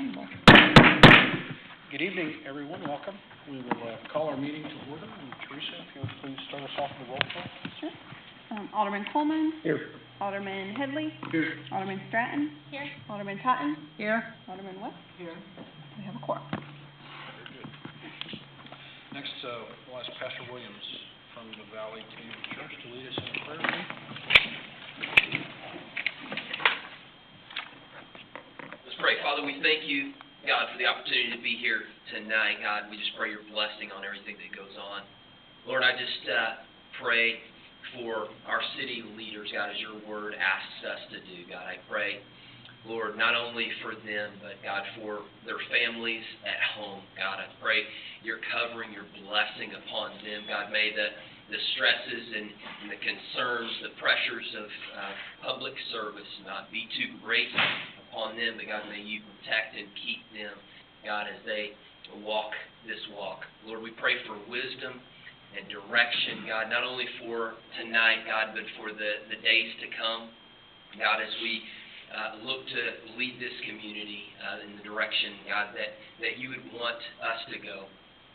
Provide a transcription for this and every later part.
understandable. Good evening, everyone. Welcome. We will call our meeting to order. And Teresa, if you would please start us off with a roll call. Sure. Alderman Coleman. Here. Alderman Headley. Here. Alderman Stratton. Here. Alderman Totten. Here. Alderman West. Here. We have a quorum. Very good. Next, we'll ask Pastor Williams from the Valley Community Church to lead us in a prayer. Let's pray. Father, we thank you, God, for the opportunity to be here tonight. God, we just pray your blessing on everything that goes on. Lord, I just pray for our city leaders, God, as your word asks us to do. God, I pray, Lord, not only for them, but, God, for their families at home. God, I pray your covering, your blessing upon them. God, may the stresses and the concerns, the pressures of public service not be too great upon them, but God, may you protect and keep them, God, as they walk this walk. Lord, we pray for wisdom and direction, God, not only for tonight, God, but for the days to come. God, as we look to lead this community in the direction, God, that you would want us to go.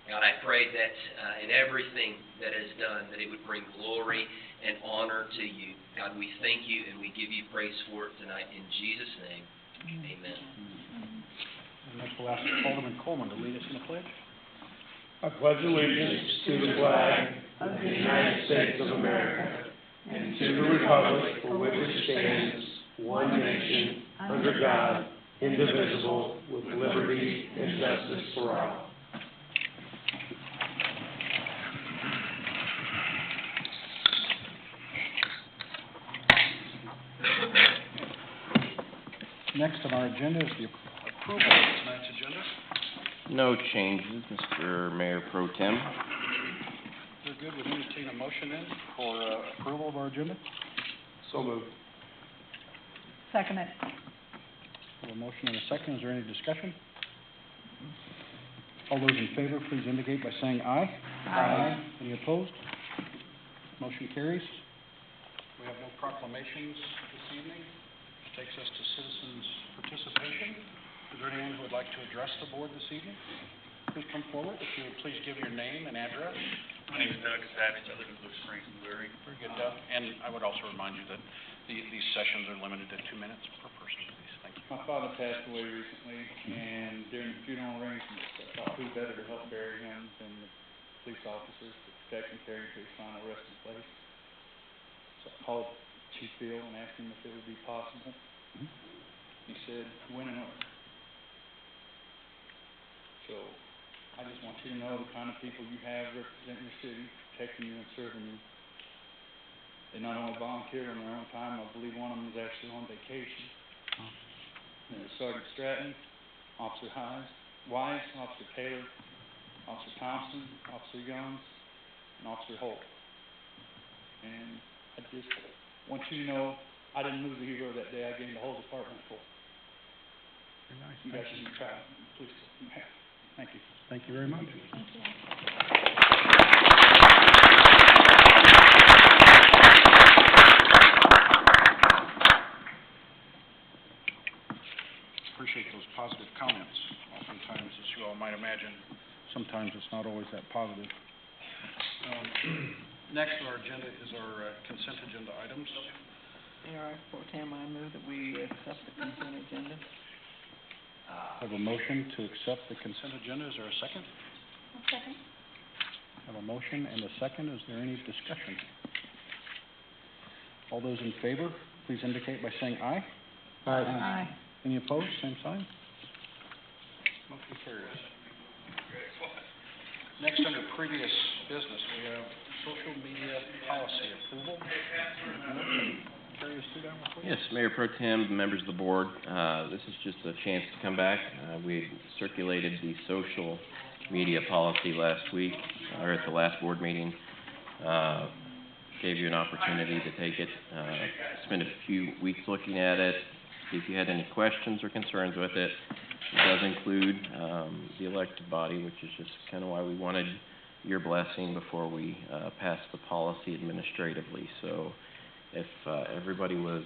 God, I pray that in everything that is done, that it would bring glory and honor to you. God, we thank you and we give you praise for it tonight. In Jesus' name, amen. And next, we'll ask Alderman Coleman to lead us in a pledge. I pledge allegiance to the flag of the United States of America and to the republic for which it stands, one nation, under God, indivisible, with liberty and justice for all. Next on our agenda is the approval of tonight's agenda. No changes, Mr. Mayor Pro Tem. Very good. Would entertain a motion then for approval of our agenda? So moved. Second it. We have a motion and a second. Is there any discussion? All those in favor, please indicate by saying aye. Aye. Any opposed? Motion carries. We have no proclamations this evening, which takes us to citizens' participation. Is there anyone who would like to address the board this evening? Please come forward. If you would please give your name and address. My name is Doug Savage, I live in Blue Springs, Missouri. Very good, Doug. And I would also remind you that these sessions are limited to 2 minutes per person, please. Thank you. My father passed away recently, and during the funeral arrangements, I thought who better to help bury him than the police officers to protect and carry him to his final resting place. So I called Chief Bill and asked him if it would be possible. He said, when and where. So I just want you to know the kind of people you have representing your city, protecting you and serving you. They not only volunteer on their own time, I believe one of them is actually on vacation. Sergeant Stratton, Officer Wise, Officer Taylor, Officer Thompson, Officer Youngs, and Officer Holt. And I just want you to know I didn't lose a hero that day. I gained the whole department full. Very nice. You guys should be proud. Please. Thank you. Thank you very much. Thank you. Appreciate those positive comments. Oftentimes, as you all might imagine, sometimes it's not always that positive. Next on our agenda is our consent agenda items. Mayor Pro Tem, I move that we accept the consent agenda. I have a motion to accept the consent agenda. Is there a second? Second. I have a motion and a second. Is there any discussion? All those in favor, please indicate by saying aye. Aye. Any opposed? Same sign. Motion carries. Next, under previous business, we have social media policy approval. Carry us through that one, please. Yes, Mayor Pro Tem, members of the board, this is just a chance to come back. We circulated the social media policy last week, or at the last board meeting. Gave you an opportunity to take it, spend a few weeks looking at it, see if you had any questions or concerns with it. It does include the elected body, which is just kind of why we wanted your blessing before we passed the policy administratively. So if everybody was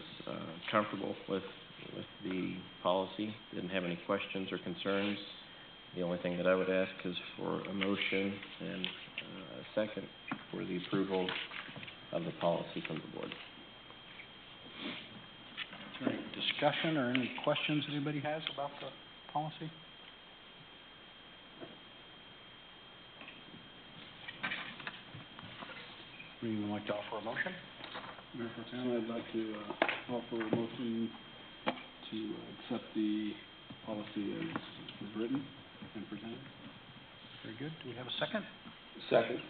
comfortable with with the policy. Didn't have any questions or concerns. The only thing that I would ask is for a motion and a second for the approval of the policy from the board. Is there any discussion or any questions anybody has about the policy? Anyone like to offer a motion? Mayor Pro Tem, I'd like to offer a motion to accept the policy as written and presented. Very good. Do we have a second? Second.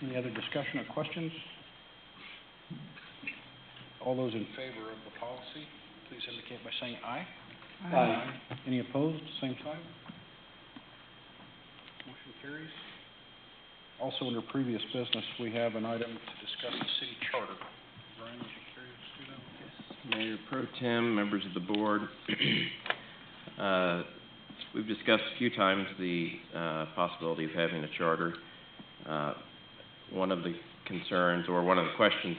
Any other discussion or questions? All those in favor of the policy, please indicate by saying aye. Aye. Any opposed, same sign. Motion carries. Also, under previous business, we have an item to discuss the city charter. Brian, would you care to do that? Mayor Pro Tem, members of the board, we've discussed a few times the possibility of having a charter. One of the concerns, or one of the questions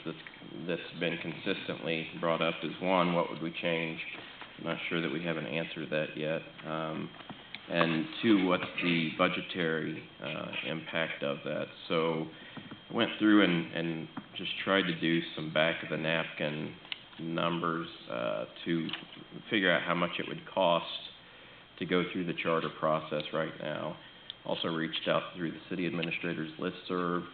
that's been consistently brought up is, one, what would we change? I'm not sure that we have an answer to that yet. And two, what's the budgetary impact of that? So I went through and just tried to do some back-of-the-napkin numbers to figure out how much it would cost to go through the charter process right now. Also reached out through the city administrator's listserv,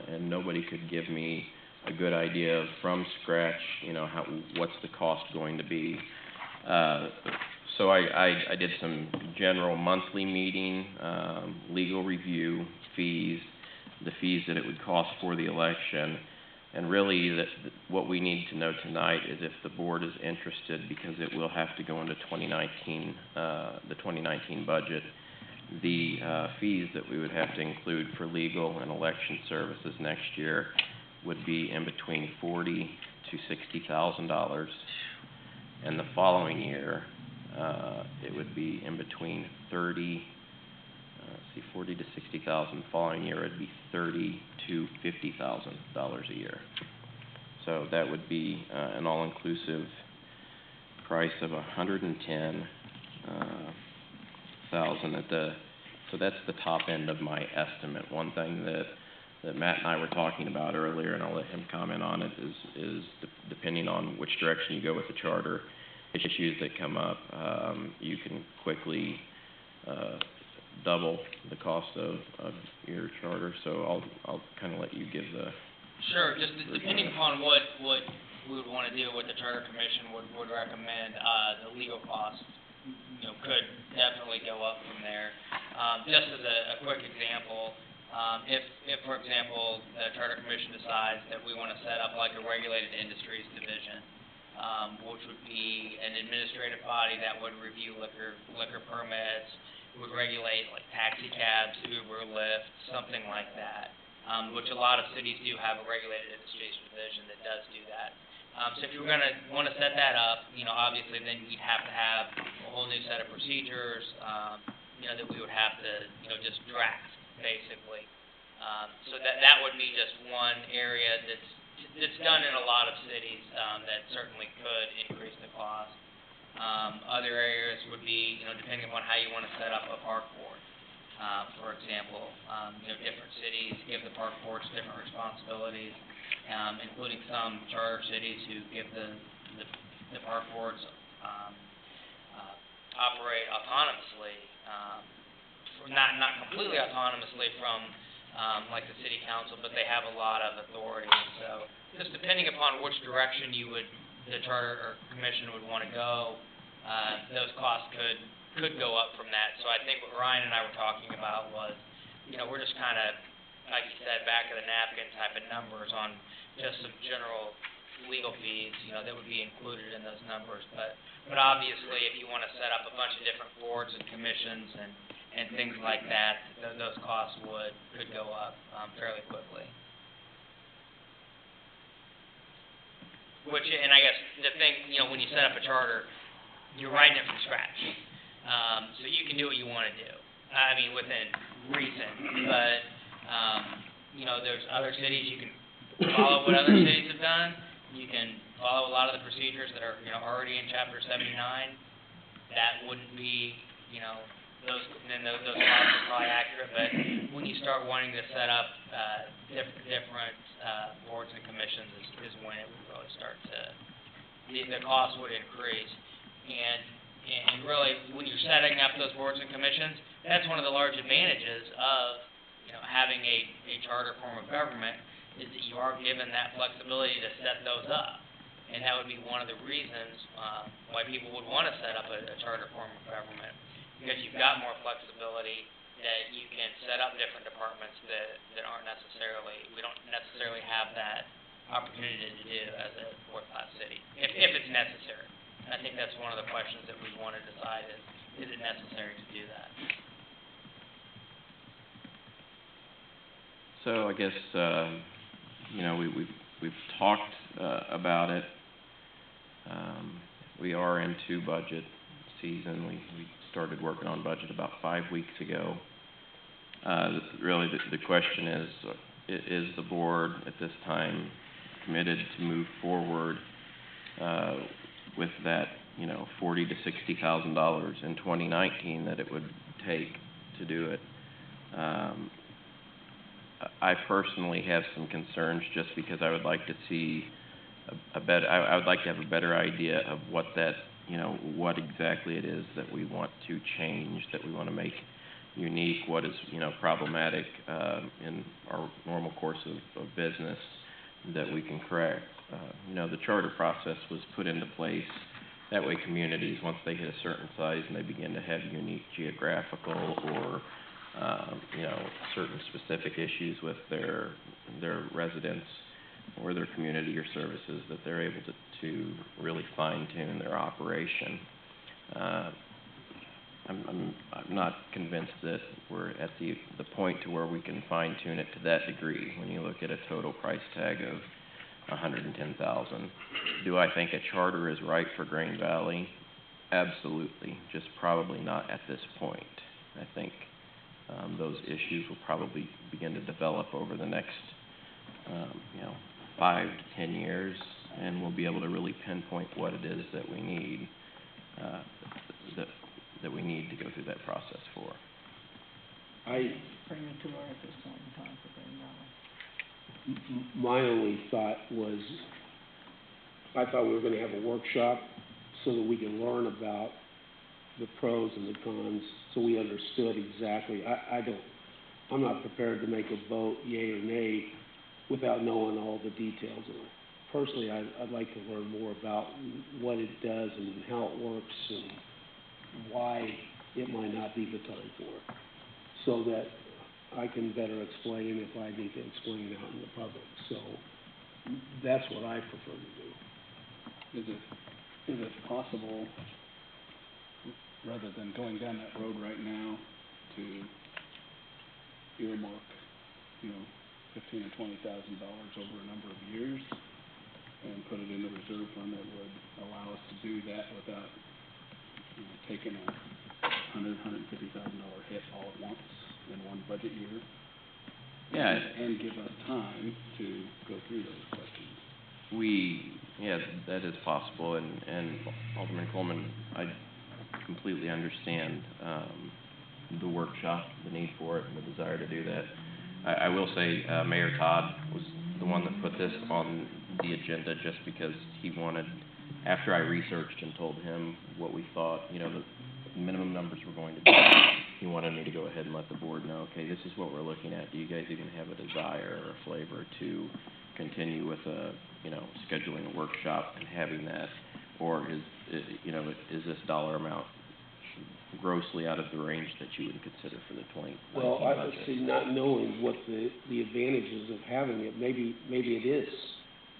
and nobody could give me a good idea of, from scratch, you know, what's the cost going to be. So I did some general monthly meeting, legal review fees, the fees that it would cost for the election, and really what we need to know tonight is if the board is interested, because it will have to go into 2019, the 2019 budget. The fees that we would have to include for legal and election services next year would be in between $40,000 to $60,000, and the following year it would be in between $40,000 to $60,000. The following year it'd be $30,000 to $50,000 a year. So that would be an all-inclusive price of $110,000 so that's the top end of my estimate. One thing that Matt and I were talking about earlier, and I'll let him comment on it, is depending on which direction you go with the charter, issues that come up, you can quickly double the cost of your charter. So I'll kind of let you give the... Sure, just depending upon what we would want to do, what the Charter Commission would recommend, the legal costs, you know, could definitely go up from there. Just as a quick example, if for example, the Charter Commission decides that we want to set up like a regulated industries division, which would be an administrative body that would review liquor permits, would regulate like taxi cabs, Uber, Lyft, something like that, which a lot of cities do have a regulated industries division that does do that. So if you were going to want to set that up, you know, obviously then you'd have to have a whole new set of procedures, you know, that we would have to, you know, just draft, basically. So that would be just one area that's done in a lot of cities that certainly could increase the cost. Other areas would be, you know, depending upon how you want to set up a park board. For example, you know, different cities give the park boards different responsibilities, including some charter cities who give the park boards operate autonomously, not completely autonomously from like the city council, but they have a lot of authority. So just depending upon which direction the charter or commission would want to go, those costs could go up from that. So I think what Ryan and I were talking about was, you know, we're just kind of, like you said, back of the napkin type of numbers on just some general legal fees, you know, that would be included in those numbers. But obviously, if you want to set up a bunch of different boards and commissions and things like that, those costs could go up fairly quickly. Which, and I guess the thing, you know, when you set up a charter, you're writing it from scratch. So you can do what you want to do. I mean, within reason. But, you know, there's other cities, you can follow what other cities have done. you can follow a lot of the procedures that are, already in Chapter 79. That wouldn't be, those costs are probably accurate, but when you start wanting to set up, different, boards and commissions is when it would really start to, the cost would increase. And really, when you're setting up those boards and commissions, that's one of the large advantages of, having a charter form of government, is that you are given that flexibility to set those up. And that would be one of the reasons, why people would want to set up a charter form of government, because you've got more flexibility that you can set up different departments that aren't necessarily, we don't necessarily have that opportunity to do as a fourth-class city, if it's necessary. And I think that's one of the questions that we want to decide is it necessary to do that? So I guess, we've talked, about it. We are into budget season. We started working on budget about 5 weeks ago. Really, the question is the board at this time committed to move forward, with that, $40,000 to $60,000 in 2019 that it would take to do it? I personally have some concerns just because I would like to see I would like to have a better idea of what that, what exactly it is that we want to change, that we want to make unique, what is, problematic, in our normal course of business that we can correct. The charter process was put into place. That way communities, once they hit a certain size and they begin to have unique geographical or certain specific issues with their residents or their community or services, that they're able to really fine-tune their operation. I'm not convinced that we're at the point to where we can fine-tune it to that degree. When you look at a total price tag of $110,000, do I think a charter is right for Green Valley? Absolutely, just probably not at this point. I think those issues will probably begin to develop over the next, 5 to 10 years, and we'll be able to really pinpoint what it is that we need, that we need to go through that process for. Premature at this point in time for Green Valley. My only thought was, I thought we were gonna have a workshop so that we can learn about the pros and the cons, so we understood exactly. I'm not prepared to make a vote, yea or nay, without knowing all the details of it. Personally, I'd like to learn more about what it does and how it works and why it might not be the time for it, so that I can better explain if I need to explain it out in the public. So that's what I prefer to do. Is it possible, rather than going down that road right now, to earmark, $15,000 or $20,000 over a number of years and put it in the reserve fund that would allow us to do that without, taking a $150,000 hit all at once in one budget year? Yeah. And give us time to go through those questions. That is possible, and Alderman Coleman, I completely understand the workshop, the need for it, and the desire to do that. I will say Mayor Todd was the one that put this on the agenda just because he wanted, after I researched and told him what we thought, the minimum numbers were going to be, he wanted me to go ahead and let the board know, okay, this is what we're looking at. Do you guys even have a desire or a flavor to continue with scheduling a workshop and having that, or is this dollar amount grossly out of the range that you would consider for the 2019 Well, I budget? see, not knowing what the advantages of having it, maybe it is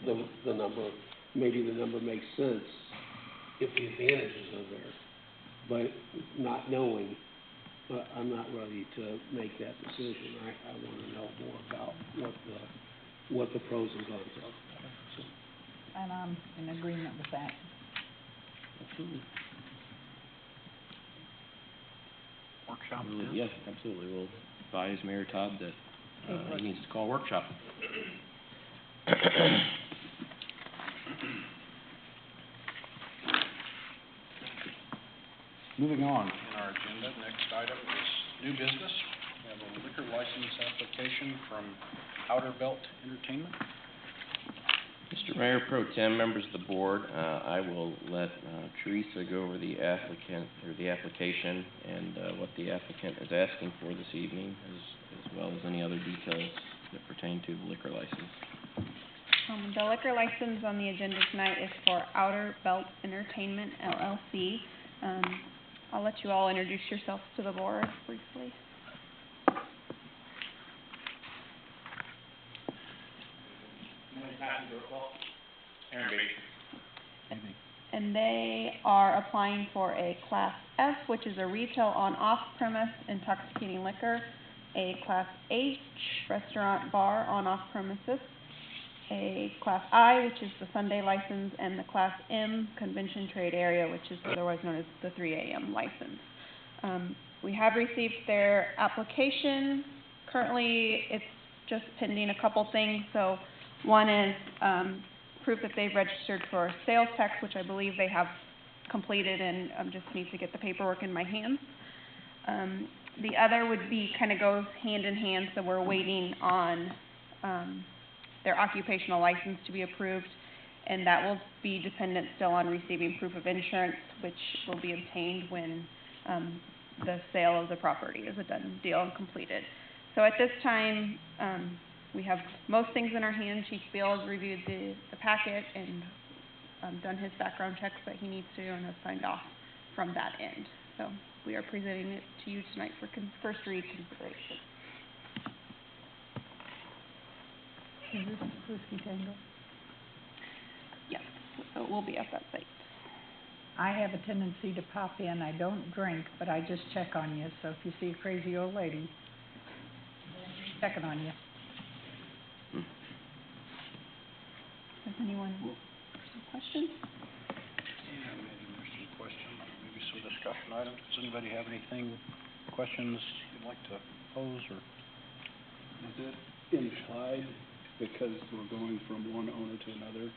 the number. Maybe the number makes sense if the advantages are there. But not knowing, I'm not ready to make that decision. I want to know more about what the pros and cons are. So. And I'm in agreement with that. Absolutely. Workshop? Yes, absolutely. We'll advise Mayor Todd that he needs to call a workshop. Moving on in our agenda, next item is new business. We have a liquor license application from Outer Belt Entertainment. Mr. Mayor Pro Tem, members of the board, I will let Teresa go over the application and what the applicant is asking for this evening, as well as any other details that pertain to the liquor license. The liquor license on the agenda tonight is for Outer Belt Entertainment LLC. I'll let you all introduce yourselves to the board briefly. And they are applying for a Class F, which is a retail on off-premise intoxicating liquor, a Class H, restaurant bar on off-premises, a Class I, which is the Sunday license, and the Class M, convention trade area, which is otherwise known as the 3 a.m. license. We have received their application. Currently, it's just pending a couple things. So one is proof that they've registered for sales tax, which I believe they have completed, and just need to get the paperwork in my hands. The other would be, kind of goes hand in hand, so we're waiting on their occupational license to be approved, and that will be dependent still on receiving proof of insurance, which will be obtained when the sale of the property is a done deal and completed. So at this time, we have most things in our hands. Chief Beal has reviewed the packet and done his background checks that he needs to, and has signed off from that end. So we are presenting it to you tonight for first read consideration. Is this Whiskey Tango? Yes, so we'll be at that site. I have a tendency to pop in. I don't drink, but I just check on you. So if you see a crazy old lady, checking on you. Does anyone have some questions? Yeah, maybe there's some questions, maybe some discussion items. Does anybody have anything, questions you'd like to pose, or? Is it implied, because we're going from one owner to another,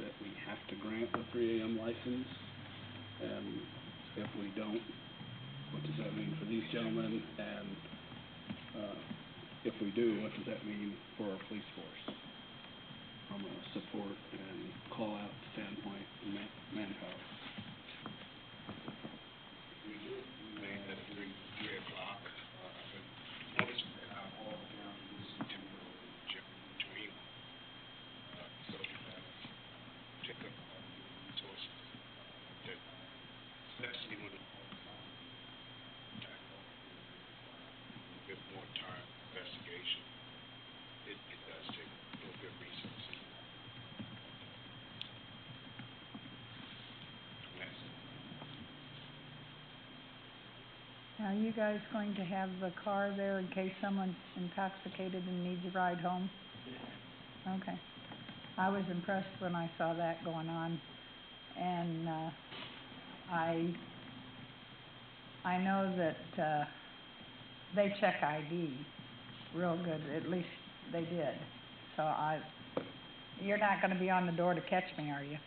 that we have to grant the 3 a.m. license? And if we don't, what does that mean for these gentlemen? And if we do, what does that mean for our police force from a support and call-out standpoint and manpower? We made at 3 o'clock. Notice all the counties temporarily between. So we have check up on the resources that, especially when it's a bit more time investigation. It does take a little bit of resources. Are you guys going to have the car there in case someone's intoxicated and needs a ride home? Yeah. Okay. I was impressed when I saw that going on, and I know that they check ID real good. At least they did. So you're not going to be on the door to catch me, are you?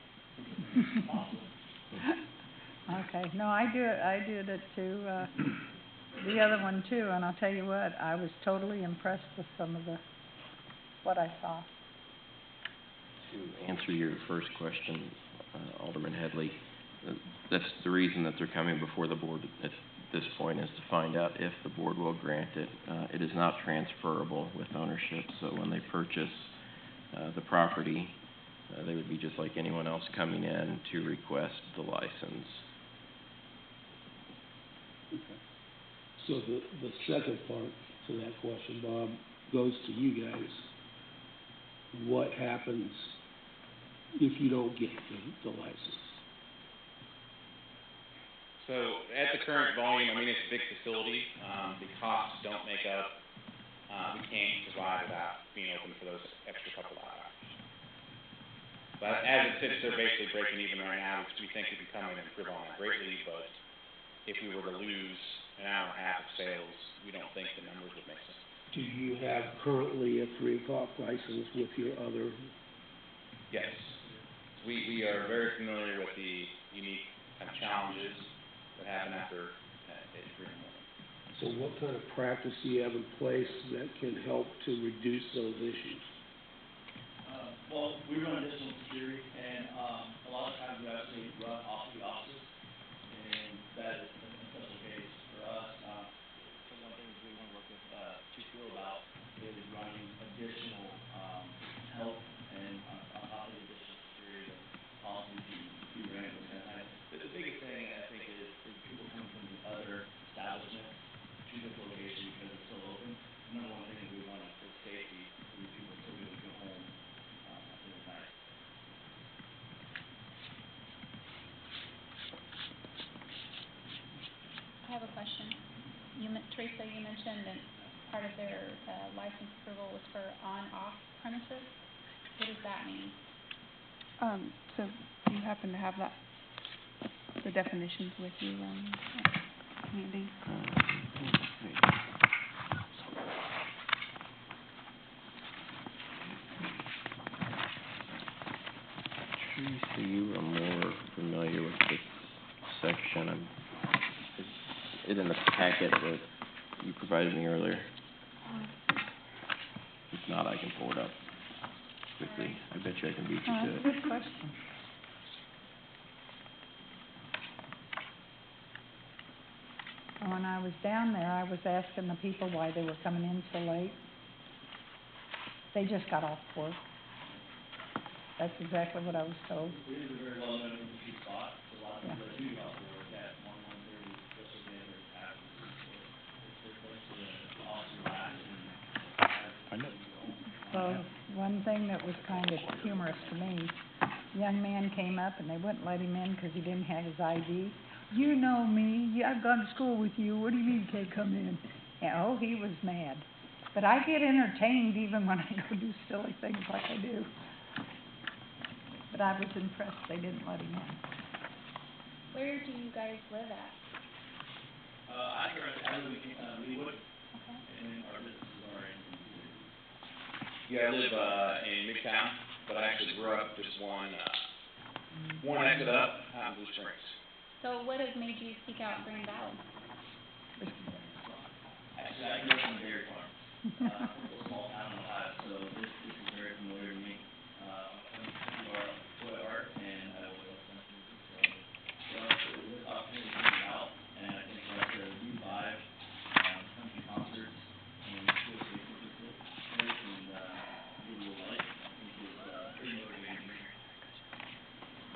Okay. No, I do it too. The other one too, and I'll tell you what, I was totally impressed with some of what I saw. To answer your first question, Alderman Headley, that's the reason that they're coming before the board at this point, is to find out if the board will grant it. It is not transferable with ownership, so when they purchase the property, they would be just like anyone else coming in to request the license. Okay. So the second part to that question, Bob, goes to you guys. What happens if you don't get the license? So at the current volume, I mean, it's a big facility. The costs don't make up. We can't survive without being open for those extra couple of hours. But as it sits, they're basically breaking even right now, because we think we can come in and improve on that greatly. But if we were to lose an hour and a half of sales, we don't think the numbers would make sense. Do you have currently a 3 o'clock license with your other? Yes. We are very familiar with the unique kind of challenges that happen after it's removed. So what kind of practice do you have in place that can help to reduce those issues? Well, we run additional security, and a lot of times we actually run off the offices, and that is a special case for us. So one thing we want to work with Chief Will about is running additional help and on top of the additional security that policies you ran with that. The biggest thing I think is people coming from the other establishment to this location because it's still open. The number one thing we want is safety for these people so we can go home at the end of the night. I have a question. Teresa, you mentioned that part of their license approval was for on-off premises. What does that mean? So do you happen to have the definitions with you, Andy? Teresa, you are more familiar with this section. Is it in the packet that you provided me earlier? If not, I can pull it up quickly. I bet you I can beat you to it. Good question. When I was down there, I was asking the people why they were coming in so late. They just got off work. That's exactly what I was told. It is a very well known industry spot. So a lot of people that do go out to work at 1:30, especially January passes. It's a place for the officer to relax and I know. Well, one thing that was kind of humorous to me, a young man came up and they wouldn't let him in because he didn't have his ID. You know me, I've gone to school with you, what do you mean you can't come in? And, oh, he was mad. But I get entertained even when I go do silly things like I do. But I was impressed they didn't let him in. Where do you guys live at? I live in Leewood, Okay. and our businesses are in Yeah, I live in Midtown, but I actually grew up just one exit up out in Blue Springs. So what has made you seek out Grand Valley? Actually, I grew up on a dairy farm, a small town in Ohio, so this is very familiar to me. I'm to our art, and I always love country music, so this opportunity came about, and I think that the revive country concerts and feel safe with this place and give a little life, I think is pretty motivating to me.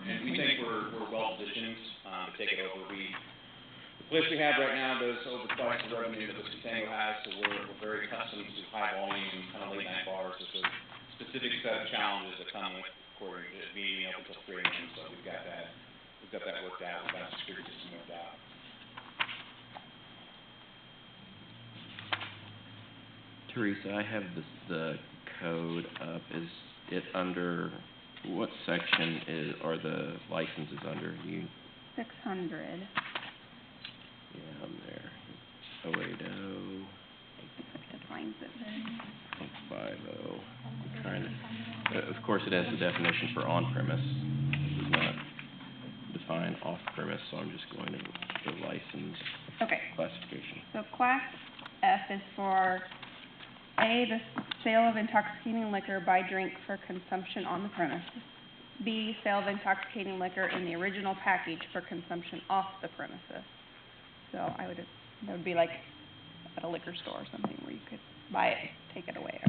And we think we're well positioned to take it over. The place we have right now does over twice the revenue that Whiskey Tango has, so we're very accustomed to high volume, kind of late night bars. There's a specific set of challenges that come with according to being open till 3 a.m. So we've got that worked out. We've got the security system worked out. Teresa, I have the code up. Is it under, what section are the licenses under? 600. Yeah, I'm there. 080, Defines it. 050. I'm trying to, of course, it has the definition for on-premise. It does not define off-premise, so I'm just going to the license Okay. classification. So Class F is for A, the sale of intoxicating liquor by drink for consumption on the premises. B, sale of intoxicating liquor in the original package for consumption off the premises. So that would be like at a liquor store or something where you could buy it, take it away.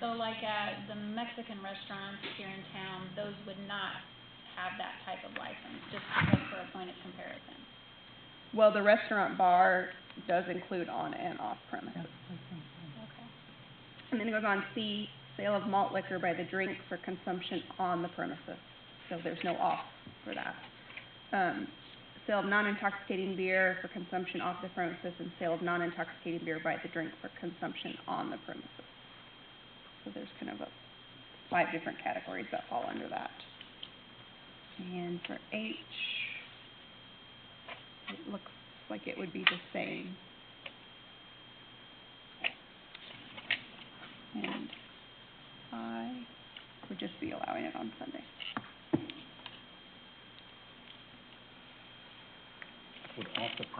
So like at the Mexican restaurants here in town, those would not have that type of license, just because for a point of comparison. Well, the restaurant bar does include on and off premises. Okay. And then it goes on C, sale of malt liquor by the drink for consumption on the premises. So there's no off for that. Sale of non-intoxicating beer for consumption off the premises, and sale of non-intoxicating beer by the drink for consumption on the premises. So there's kind of 5 different categories that fall under that. And for H, it looks like it would be the same. And I would just be allowing it on Sunday.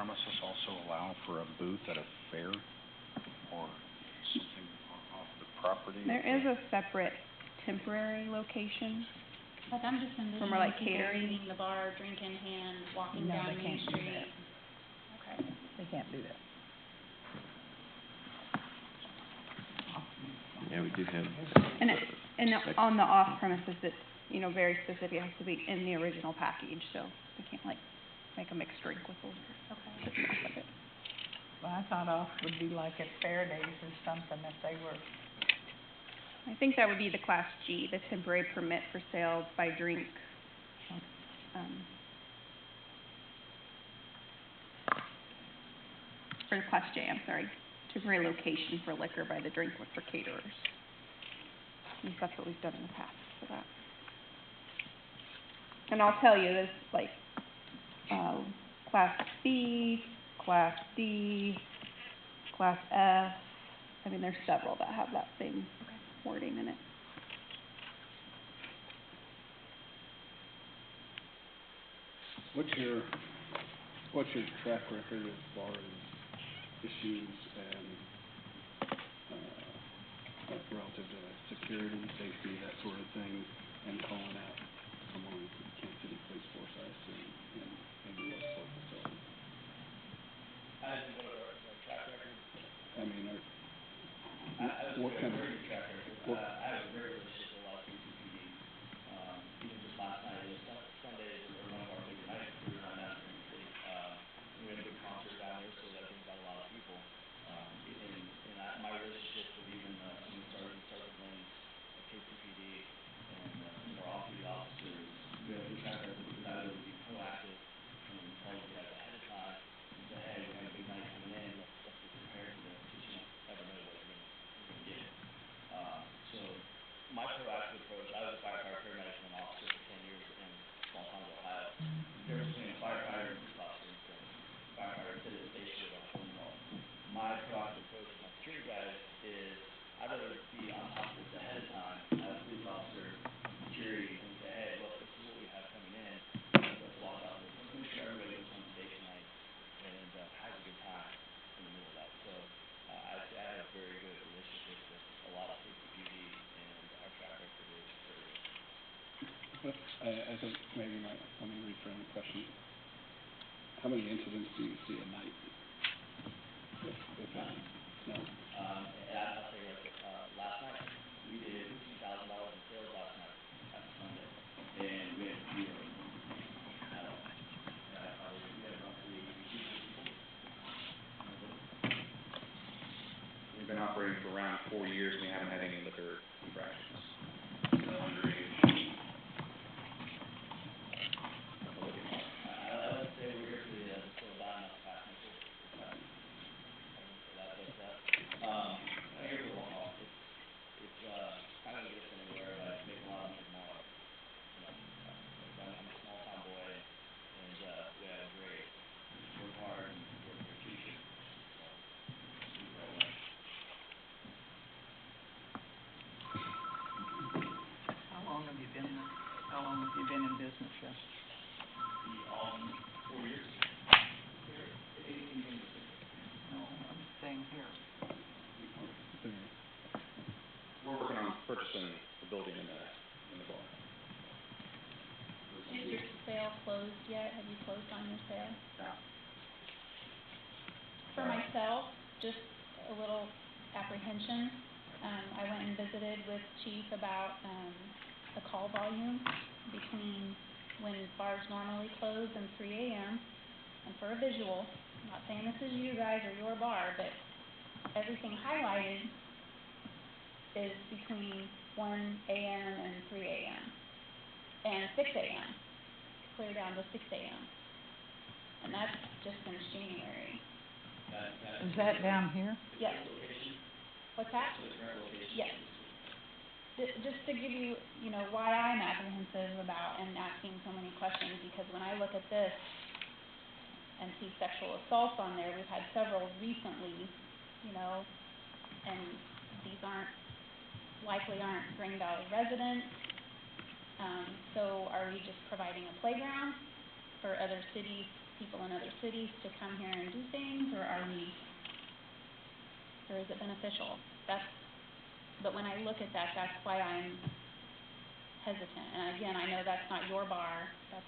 premises also allow for a booth at a fair or something off the property? There is a separate temporary location. Like, I'm just For envisioning more like people catering? leaving the bar, drink in hand, walking No, down they Main can't do Street. that. Okay. They can't do that. Yeah, we do have. And on the off premises, it's, you know, very specific, it has to be in the original package, so we can't like make a mixed drink with those. Okay. Well, I thought off would be like at fair days or something if they were, I think that would be the Class G, the temporary permit for sale by drink. Or Class J, I'm sorry, temporary location for liquor by the drink for caterers. And that's what we've done in the past for that. And I'll tell you, this, like, Class B, Class D, Class F, I mean, there's several that have that same wording in it. What's your track record as far as issues and, like relative to security, safety, that sort of thing, and calling out someone with Kansas City Police Force, I assume, in maybe what facility? As in what our track record, I mean, what kind of track record? I have a great relationship with a lot of PCPD. Even just last night, it was Sundays or one of our bigger nights, we were on out in the city. We had a big concert down there, so that brings out a lot of people. My relationships with even some Sergeant Lynn's KCPD and some of our off-duty officers, we have a good track record for that ability to be proactive and tell you guys ahead of time and say, hey, we have a big night coming in, let's get prepared for this, because you don't ever know what you're gonna get. So my proactive approach, I was a firefighter, paramedic, and an officer for 10 years in small towns of Ohio. The difference between a firefighter and a police officer is that a firefighter sits at a station with a phone call. My proactive approach with my security guys is I'd rather be on top of this ahead of time as a police officer, security, and say, hey, look, this is what we have coming in. Let's walk out this. Let's make sure everybody goes home safe tonight and has a good time in the middle of that. So I have a very good relationship with a lot of KCPD, and our track record is very good. I think maybe let me reframe the question. How many incidents do you see a night? If any? No. I'll tell you, last night, we did $15,000 in sales last night, after Sunday, and we had 0 at all. We had roughly 200 people. We've been operating for around 4 years, and we haven't had any liquor infractions. I would say we're here for the slow down, not the fast nickel. I'm here for the long haul. It's not gonna get us anywhere, but make a lot of money tomorrow. You know, I'm a small town boy, and we have a great work hard and work for your future. So do the right way. how long have you been in business, Jeff? 4 years. 18 years. No, I'm staying here. We're working on purchasing the building in the bar. Is your sale closed yet? Have you closed on your sale? Yeah. For myself, just a little apprehension. I went and visited with Chief about, the call volume between when bars normally close and 3 a.m. And for a visual, I'm not saying this is you guys or your bar, but everything highlighted is between 1 a.m. and 3 a.m. and 6 a.m. Clear down to 6 a.m. And that's just since January. Is that down here? Yes. What's that? Yes. Just to give you, you know, why I'm apprehensive about and asking so many questions, because when I look at this and see sexual assaults on there, we've had several recently, you know, and these likely aren't Green Valley residents. So are we just providing a playground for other cities people in other cities to come here and do things, or or is it beneficial? But when I look at that, that's why I'm hesitant. And again, I know that's not your bar, that's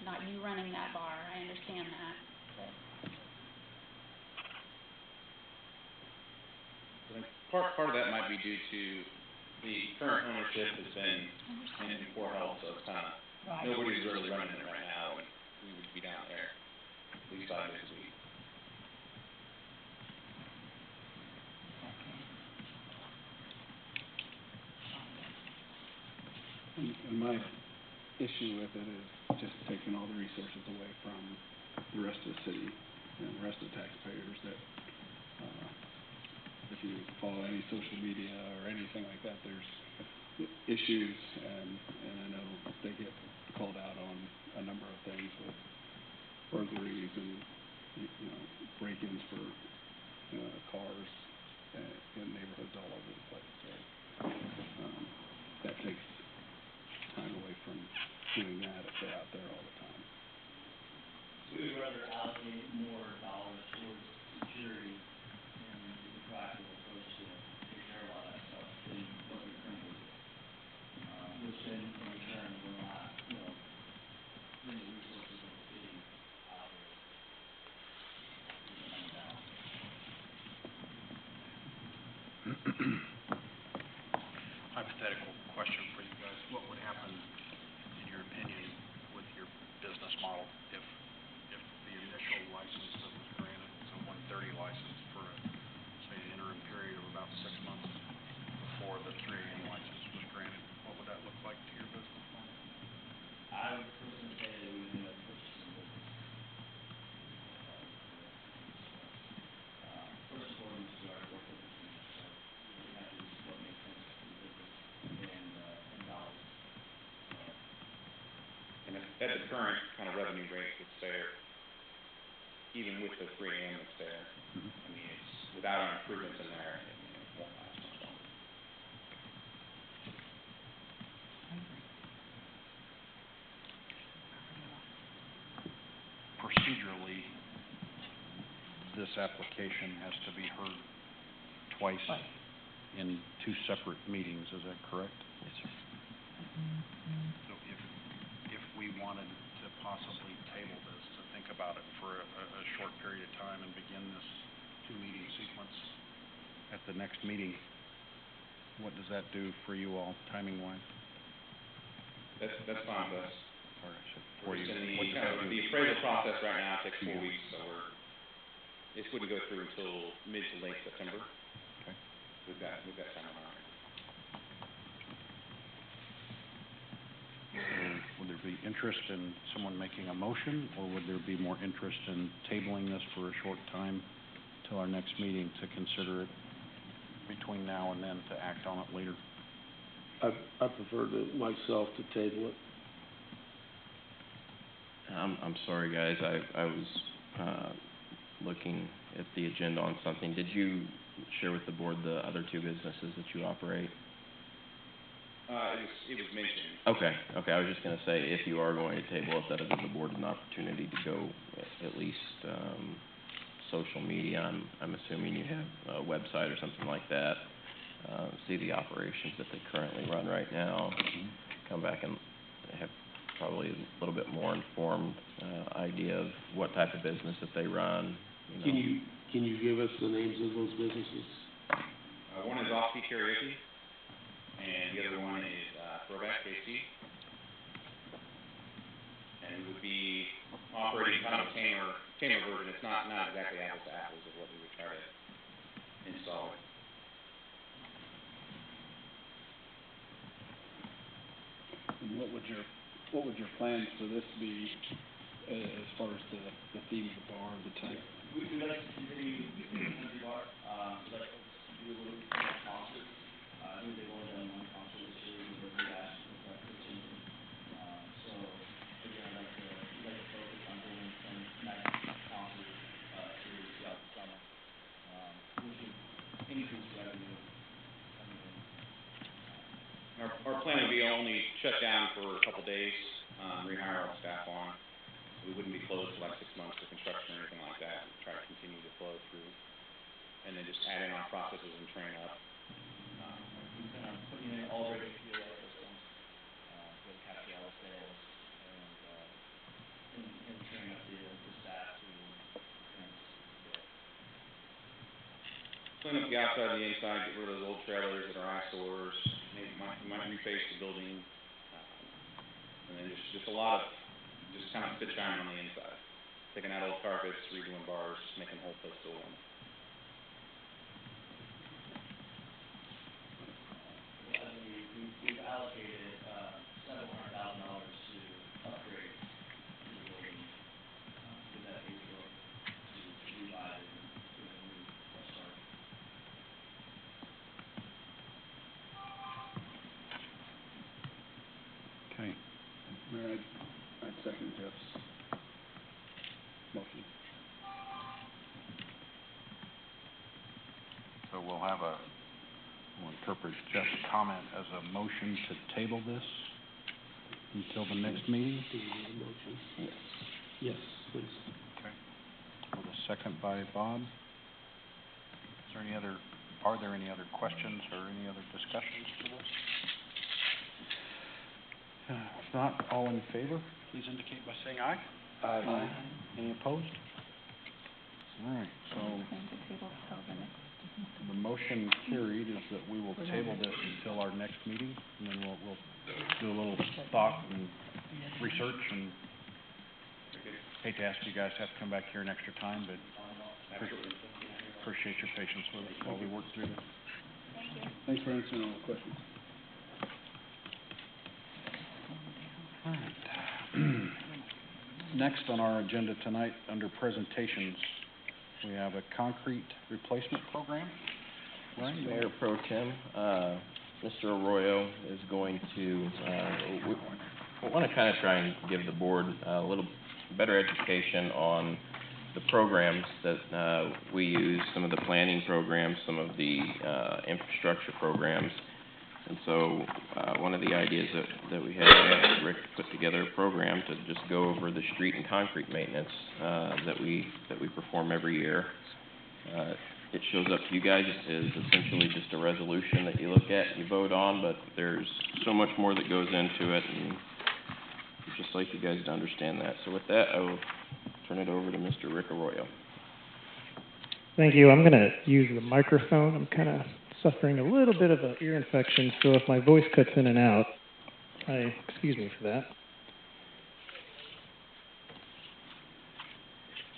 not you running that bar, I understand that, but. I think part of that might be due to the current ownership has been in poor health, so it's kinda, nobody's really running it right now, and we would be down there at least 5 days a week. And my issue with it is just taking all the resources away from the rest of the city and the rest of the taxpayers that, if you follow any social media or anything like that, there's issues, and I know they get called out on a number of things with burglaries and, break-ins for, cars in neighborhoods all over the place, so, that takes time away from doing that if they're out there all the time. We would rather allocate more dollars towards security and the practical approach to take care of all that stuff than what we currently do. Which then in return will not, bring the resources of the city out here. Hypothetical question for you guys. What would happen, in your opinion, with your business model if the initial license that was granted was a 130 license for, say, an interim period of about 6 months before the 3 AM license was granted? What would that look like to your business model? I would personally say that we would end up purchasing business. First and foremost, we are working with business, so we have to use what makes sense for the business and dollars. And at the current kind of revenue rate that's there, even with the 3 AM that's there, I mean, it's, without our improvements in there, it won't last much longer. Procedurally, this application has to be heard twice in 2 separate meetings, is that correct? Yes, sir. So if we wanted to possibly table this, to think about it for a short period of time and begin this 2-meeting sequence at the next meeting, what does that do for you all, timing-wise? That's fine with us. Or I should, We're for you, just in what does that do? the appraisal process right now takes 4 weeks, so this wouldn't go through until mid to late September. Okay. We've got time on our hands. Would there be interest in someone making a motion, or would there be more interest in tabling this for a short time till our next meeting to consider it between now and then to act on it later? I prefer myself to table it. I'm sorry, guys, I was, looking at the agenda on something. Did you share with the board the other 2 businesses that you operate? It was mentioned. Okay, I was just gonna say, if you are going to table it, that it gives the board an opportunity to go at least, social media, I'm assuming you have a website or something like that, see the operations that they currently run right now, come back and have probably a little bit more informed, idea of what type of business that they run, Can you give us the names of those businesses? One is Off-Key Karaoke, and the other one is Throwback KC. And we would be operating kind of a tamer version. It's not exactly apples to apples of what we would try to install. And what would your plans for this be, as far as the theme of the bar, the type? We'd like to continue the country bar, we'd like to do a little bit more concerts. I think they've only done 1 concert this year, and we're really asking for changing. So, again, we'd like to focus on doing some nice concert series throughout the summer, which would increase revenue coming in. Our plan would be only shut down for a couple days, rehire all staff on, so we wouldn't be closed for like 6 months for construction or anything like that. We try to continue to flow through, and then just add in our processes and train up. We plan on putting in already POS systems, to capture all the sales and train up the staff to Clean up the outside and the inside, get rid of those old trailers that are eyesores, maybe might reface the building, and then just a lot of, just kind of fit shine on the inside. Taking out old carpets, redoing bars, making the whole place still warm. We've allocated, several $100,000 to upgrade the building, with that base building, to revive it and give it a new fresh start. Okay. All right. I'd second Jeff's motion. So we'll interpret Jeff's comment as a motion to table this until the next meeting. Yes. Yes, please. Okay. With a second by Bob. Are there any other questions or any other discussions for this? If not, all in favor, please indicate by saying aye. Aye. Any opposed? All right, so the motion carried is that we will table this until our next meeting, and then we'll do a little thought and research, and hate to ask you guys to have to come back here an extra time, but appreciate your patience with us while we work through this. Thank you. Thanks for answering all the questions. All right. Next on our agenda tonight, under presentations, we have a concrete replacement program. Ryan? Mayor Pro Tem, Mr. Arroyo is going to, we want to kind of try and give the board a little better education on the programs that we use, some of the planning programs, some of the infrastructure programs. And so one of the ideas that we had, asked Rick to put together a program to just go over the street and concrete maintenance that we perform every year. It shows up to you guys as essentially just a resolution that you look at, you vote on, but there's so much more that goes into it, and I'd just like you guys to understand that. So with that, I will turn it over to Mr. Rick Arroyo. Thank you. I'm going to use the microphone. I'm kind of suffering a little bit of an ear infection, so if my voice cuts in and out, excuse me for that.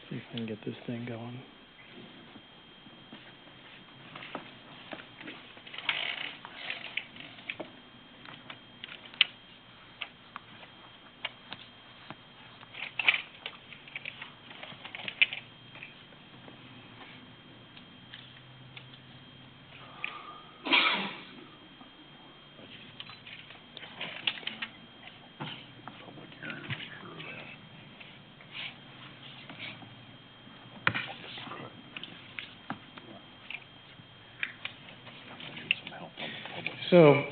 See if I can get this thing going. So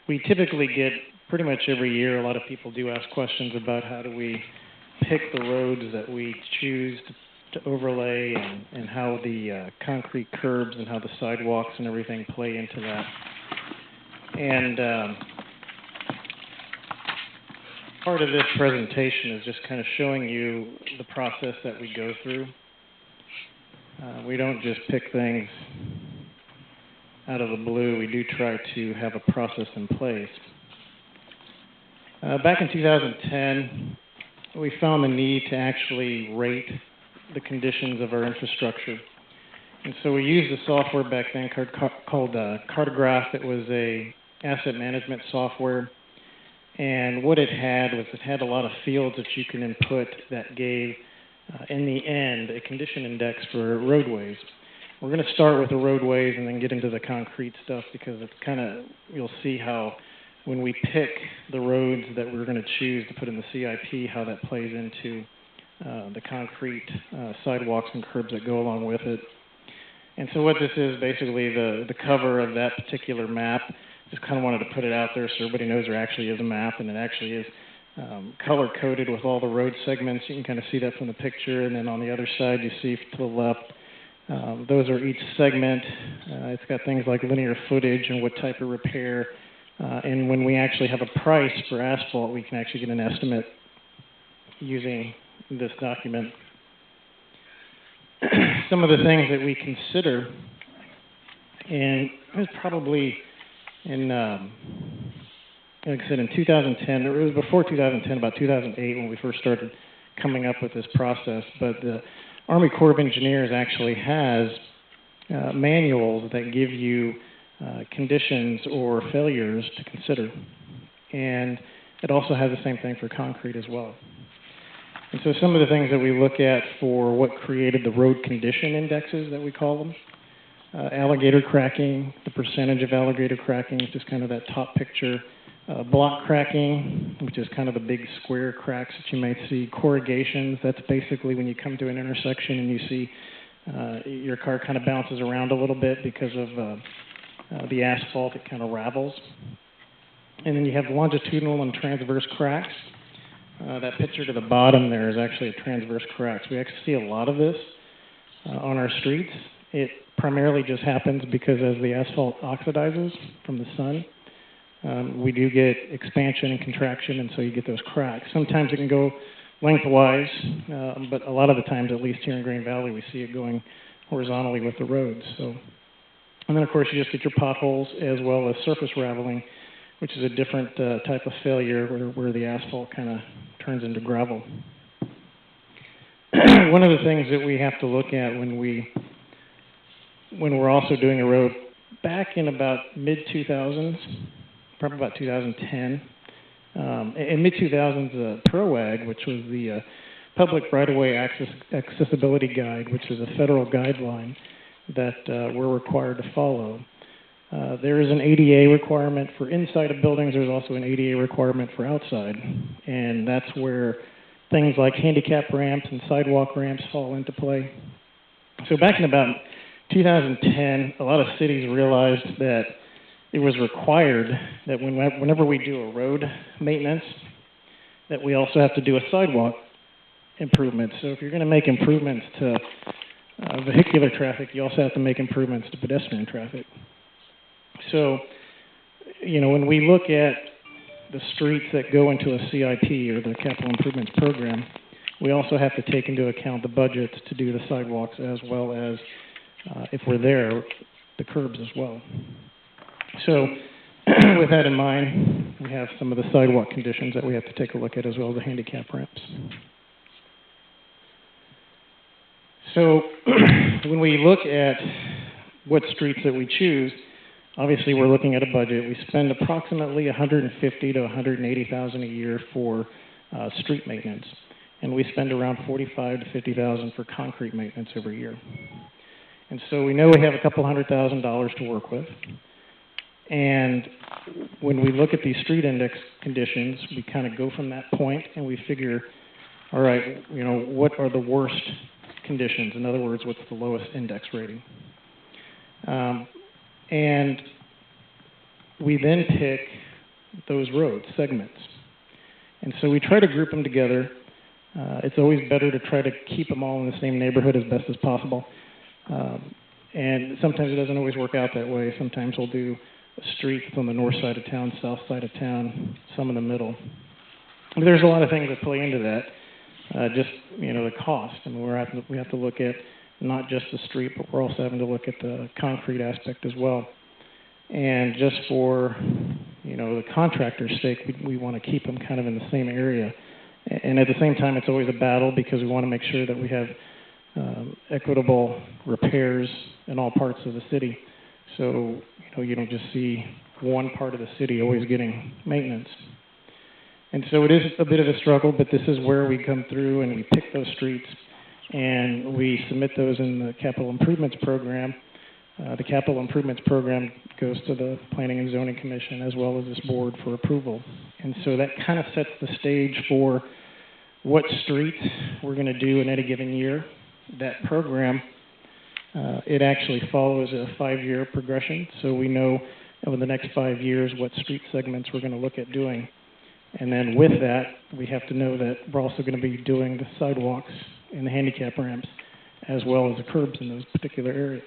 we typically get pretty much every year, a lot of people do ask questions about how do we pick the roads that we choose to overlay, and how the concrete curbs and how the sidewalks and everything play into that. And part of this presentation is just kind of showing you the process that we go through. We don't just pick things out of the blue. We do try to have a process in place. Back in 2010, we found the need to actually rate the conditions of our infrastructure. And so we used a software back then called Cartograph. It was a asset management software. And what it had was it had a lot of fields that you can input that gave, in the end, a condition index for roadways. We're going to start with the roadways and then get into the concrete stuff, because it's kind of, you'll see how when we pick the roads that we're going to choose to put in the CIP, how that plays into the concrete sidewalks and curbs that go along with it. And so what this is basically the cover of that particular map. Just kind of wanted to put it out there so everybody knows there actually is a map, and it actually is color-coded with all the road segments. You can kind of see that from the picture, and then on the other side, you see to the left, those are each segment. It's got things like linear footage and what type of repair. And when we actually have a price for asphalt, we can actually get an estimate using this document. Some of the things that we consider, and it was probably in, like I said, in 2010, or it was before 2010, about 2008 when we first started coming up with this process, but the Army Corps of Engineers actually has manuals that give you conditions or failures to consider. And it also has the same thing for concrete as well. And so some of the things that we look at for what created the road condition indexes that we call them, alligator cracking, the percentage of alligator cracking, which is kind of that top picture, block cracking, which is kind of the big square cracks that you might see, corrugations, that's basically when you come to an intersection and you see your car kind of bounces around a little bit because of the asphalt, it kind of ravels. And then you have longitudinal and transverse cracks. That picture to the bottom there is actually a transverse crack. So we actually see a lot of this on our streets. It primarily just happens because as the asphalt oxidizes from the sun, we do get expansion and contraction, and so you get those cracks. Sometimes it can go lengthwise, but a lot of the times, at least here in Green Valley, we see it going horizontally with the roads. So, and then of course you just get your potholes as well as surface raveling, which is a different type of failure where the asphalt kind of turns into gravel. One of the things that we have to look at when we're also doing a road, back in about mid-2000s, probably about 2010, in mid-2000s, PROAG, which was the Public Right-of-Way Accessibility Guide, which is a federal guideline that we're required to follow. There is an ADA requirement for inside of buildings. There's also an ADA requirement for outside. And that's where things like handicap ramps and sidewalk ramps fall into play. So back in about 2010, a lot of cities realized that it was required that whenever we do a road maintenance, that we also have to do a sidewalk improvement. So if you're going to make improvements to vehicular traffic, you also have to make improvements to pedestrian traffic. So, you know, when we look at the streets that go into a CIP or the Capital Improvements Program, we also have to take into account the budgets to do the sidewalks as well as, if we're there, the curbs as well. So, with that in mind, we have some of the sidewalk conditions that we have to take a look at as well as the handicap ramps. So, when we look at what streets that we choose, obviously we're looking at a budget. We spend approximately $150,000 to $180,000 a year for street maintenance, and we spend around $45,000 to $50,000 for concrete maintenance every year. And so we know we have a couple $100,000 to work with. And when we look at these street index conditions, we kind of go from that point and we figure, all right, you know, what are the worst conditions? In other words, what's the lowest index rating? And we then pick those road segments. And so we try to group them together. It's always better to try to keep them all in the same neighborhood as best as possible. And sometimes it doesn't always work out that way. Sometimes we'll do a street on the north side of town, south side of town, some in the middle. But there's a lot of things that play into that. Just, you know, the cost. I mean, we have to look at not just the street, but we're also having to look at the concrete aspect as well. And just for, you know, the contractor's sake, we want to keep them kind of in the same area. And at the same time, it's always a battle because we want to make sure that we have equitable repairs in all parts of the city. So, you know, you don't just see one part of the city always getting maintenance. And so it is a bit of a struggle, but this is where we come through and we pick those streets and we submit those in the Capital Improvements Program. The Capital Improvements Program goes to the Planning and Zoning Commission as well as this board for approval. And so that kind of sets the stage for what streets we're going to do in any given year. That program, it actually follows a 5-year progression, so we know over the next 5 years what street segments we're going to look at doing. And then with that, we have to know that we're also going to be doing the sidewalks and the handicap ramps, as well as the curbs in those particular areas.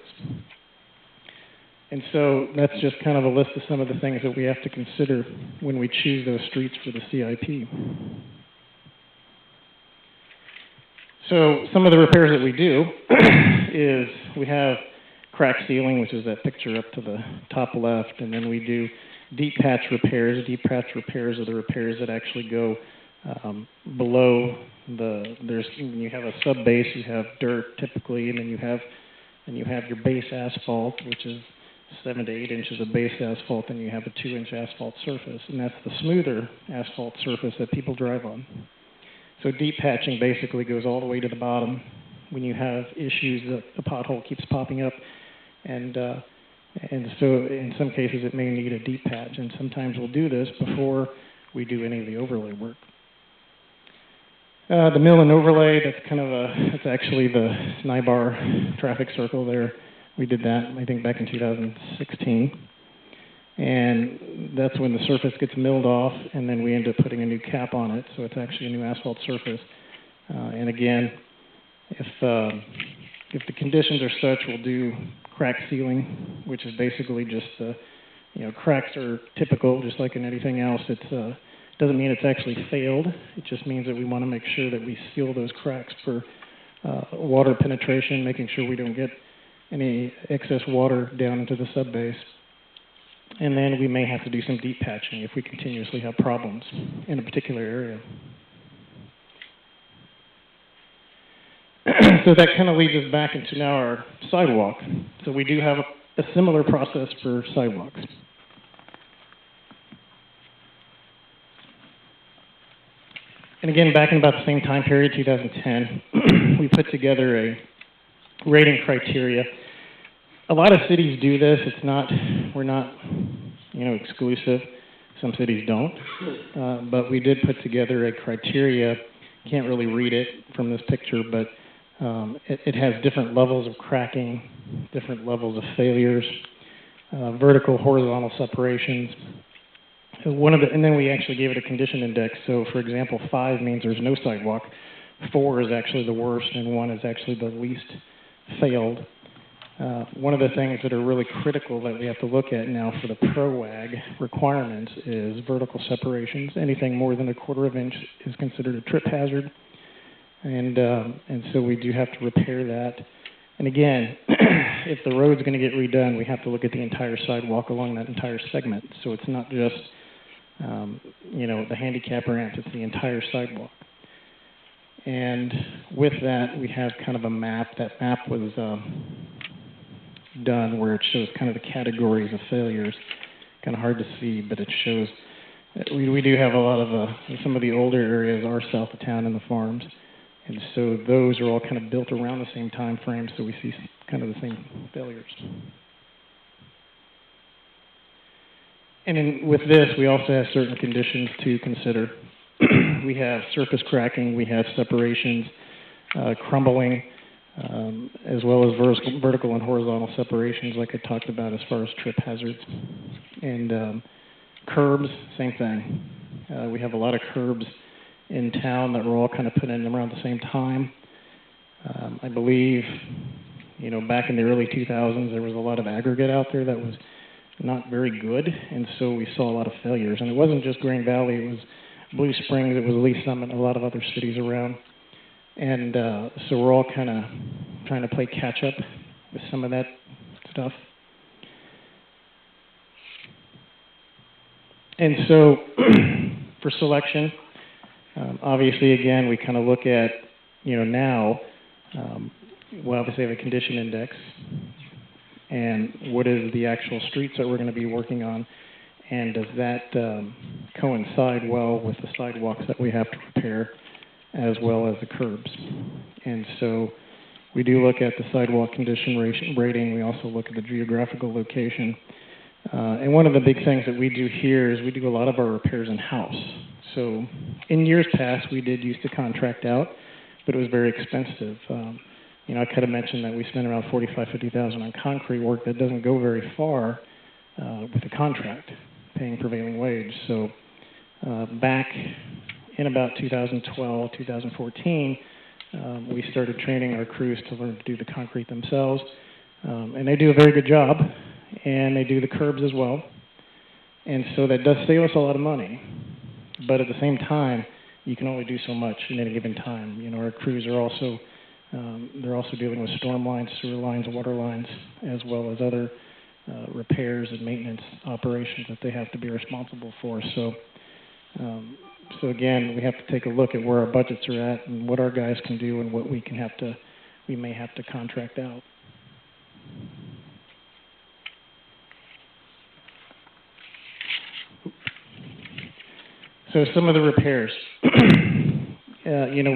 And so that's just kind of a list of some of the things that we have to consider when we choose those streets for the CIP. So some of the repairs that we do is we have crack sealing, which is that picture up to the top left, and then we do deep patch repairs. Deep patch repairs are the repairs that actually go below when you have a sub base, you have dirt typically, and then you have your base asphalt, which is 7 to 8 inches of base asphalt, and you have a 2-inch asphalt surface, and that's the smoother asphalt surface that people drive on. So deep patching basically goes all the way to the bottom when you have issues that a pothole keeps popping up, and so in some cases it may need a deep patch, and sometimes we'll do this before we do any of the overlay work. The mill and overlay, that's actually the Nybar traffic circle there. We did that, I think, back in 2016. And that's when the surface gets milled off, and then we end up putting a new cap on it, so it's actually a new asphalt surface. And again, if the conditions are such, we'll do crack sealing, which is basically just, cracks are typical, just like in anything else. It doesn't mean it's actually failed. It just means that we want to make sure that we seal those cracks for water penetration, making sure we don't get any excess water down into the subbase. And then we may have to do some deep patching if we continuously have problems in a particular area. So that kind of leads us back into now our sidewalk. So we do have a similar process for sidewalks. And again, back in about the same time period, 2010, we put together a rating criteria. A lot of cities do this. We're not, exclusive. Some cities don't. But we did put together a criteria. Can't really read it from this picture, but it has different levels of cracking, different levels of failures, vertical, horizontal separations. And then we actually gave it a condition index. So, for example, 5 means there's no sidewalk. 4 is actually the worst, and 1 is actually the least failed. One of the things that are really critical that we have to look at now for the PROAG requirements is vertical separations. Anything more than 1/4 inch is considered a trip hazard, and so we do have to repair that. And again, if the road's going to get redone, we have to look at the entire sidewalk along that entire segment. So it's not just the handicap ramp; it's the entire sidewalk. And with that, we have kind of a map. That map was done where it shows kind of the categories of failures. Kind of hard to see, but it shows. We do have a lot of some of the older areas are south of town in the farms, and so those are all kind of built around the same time frame. So we see kind of the same failures. And with this, we also have certain conditions to consider. We have surface cracking, we have separations, crumbling, as well as vertical and horizontal separations, like I talked about as far as trip hazards. And curbs, same thing. We have a lot of curbs in town that were all kind of put in around the same time. I believe, back in the early 2000s, there was a lot of aggregate out there that was not very good, and so we saw a lot of failures. And it wasn't just Green Valley, it was Blue Springs, it was Lee Summit, and a lot of other cities around. And so we're all kind of trying to play catch up with some of that stuff. And so for selection, obviously, again, we kind of look at, now, we obviously have a condition index, and what is the actual streets that we're going to be working on, and does that coincide well with the sidewalks that we have to repair, as well as the curbs. And so we do look at the sidewalk condition rating. We also look at the geographical location. And one of the big things that we do here is we do a lot of our repairs in-house. So in years past, we did used to contract out, but it was very expensive. I could have mentioned that we spend around $45,000 to $50,000 on concrete work that doesn't go very far with a contract, paying prevailing wage. So Back in about 2012, 2014, we started training our crews to learn to do the concrete themselves. And they do a very good job, and they do the curbs as well. And so that does save us a lot of money. But at the same time, you can only do so much in any given time. You know, our crews are also, they're also dealing with storm lines, sewer lines, water lines, as well as other repairs and maintenance operations that they have to be responsible for. So again, we have to take a look at where our budgets are at and what our guys can do and what we may have to contract out. So some of the repairs, you know,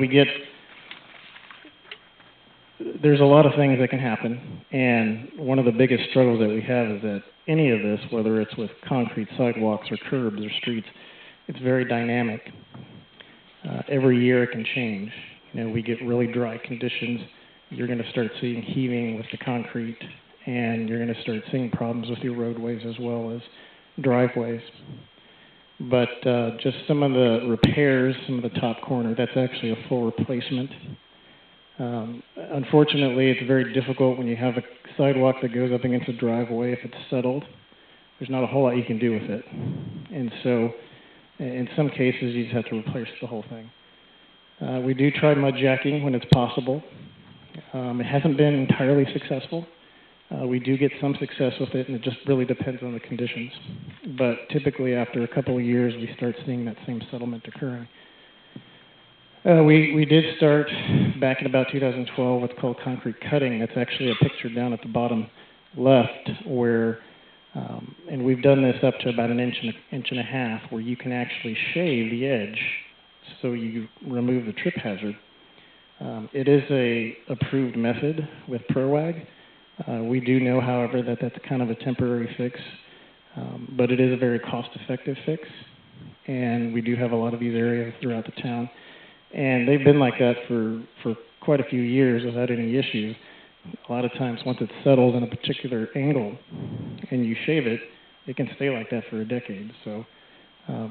there's a lot of things that can happen, and one of the biggest struggles that we have is that any of this, whether it's with concrete sidewalks or curbs or streets, it's very dynamic. Every year it can change. You know, we get really dry conditions. You're going to start seeing heaving with the concrete, and you're going to start seeing problems with your roadways as well as driveways. But just some of the repairs, some of the top corner, that's actually a full replacement. Unfortunately, it's very difficult when you have a sidewalk that goes up against a driveway. If it's settled, there's not a whole lot you can do with it. And so in some cases, you just have to replace the whole thing. We do try mud jacking when it's possible. It hasn't been entirely successful. We do get some success with it, and it just really depends on the conditions. But typically, after a couple of years, we start seeing that same settlement occurring. We did start back in about 2012 what's called concrete cutting. That's actually a picture down at the bottom left where, and we've done this up to about an inch and a half, where you can actually shave the edge so you remove the trip hazard. It is a approved method with ProWag. We do know, however, that that's kind of a temporary fix, but it is a very cost-effective fix, and we do have a lot of these areas throughout the town. And they've been like that for quite a few years without any issues. A lot of times, once it's settled in a particular angle and you shave it, it can stay like that for a decade. So,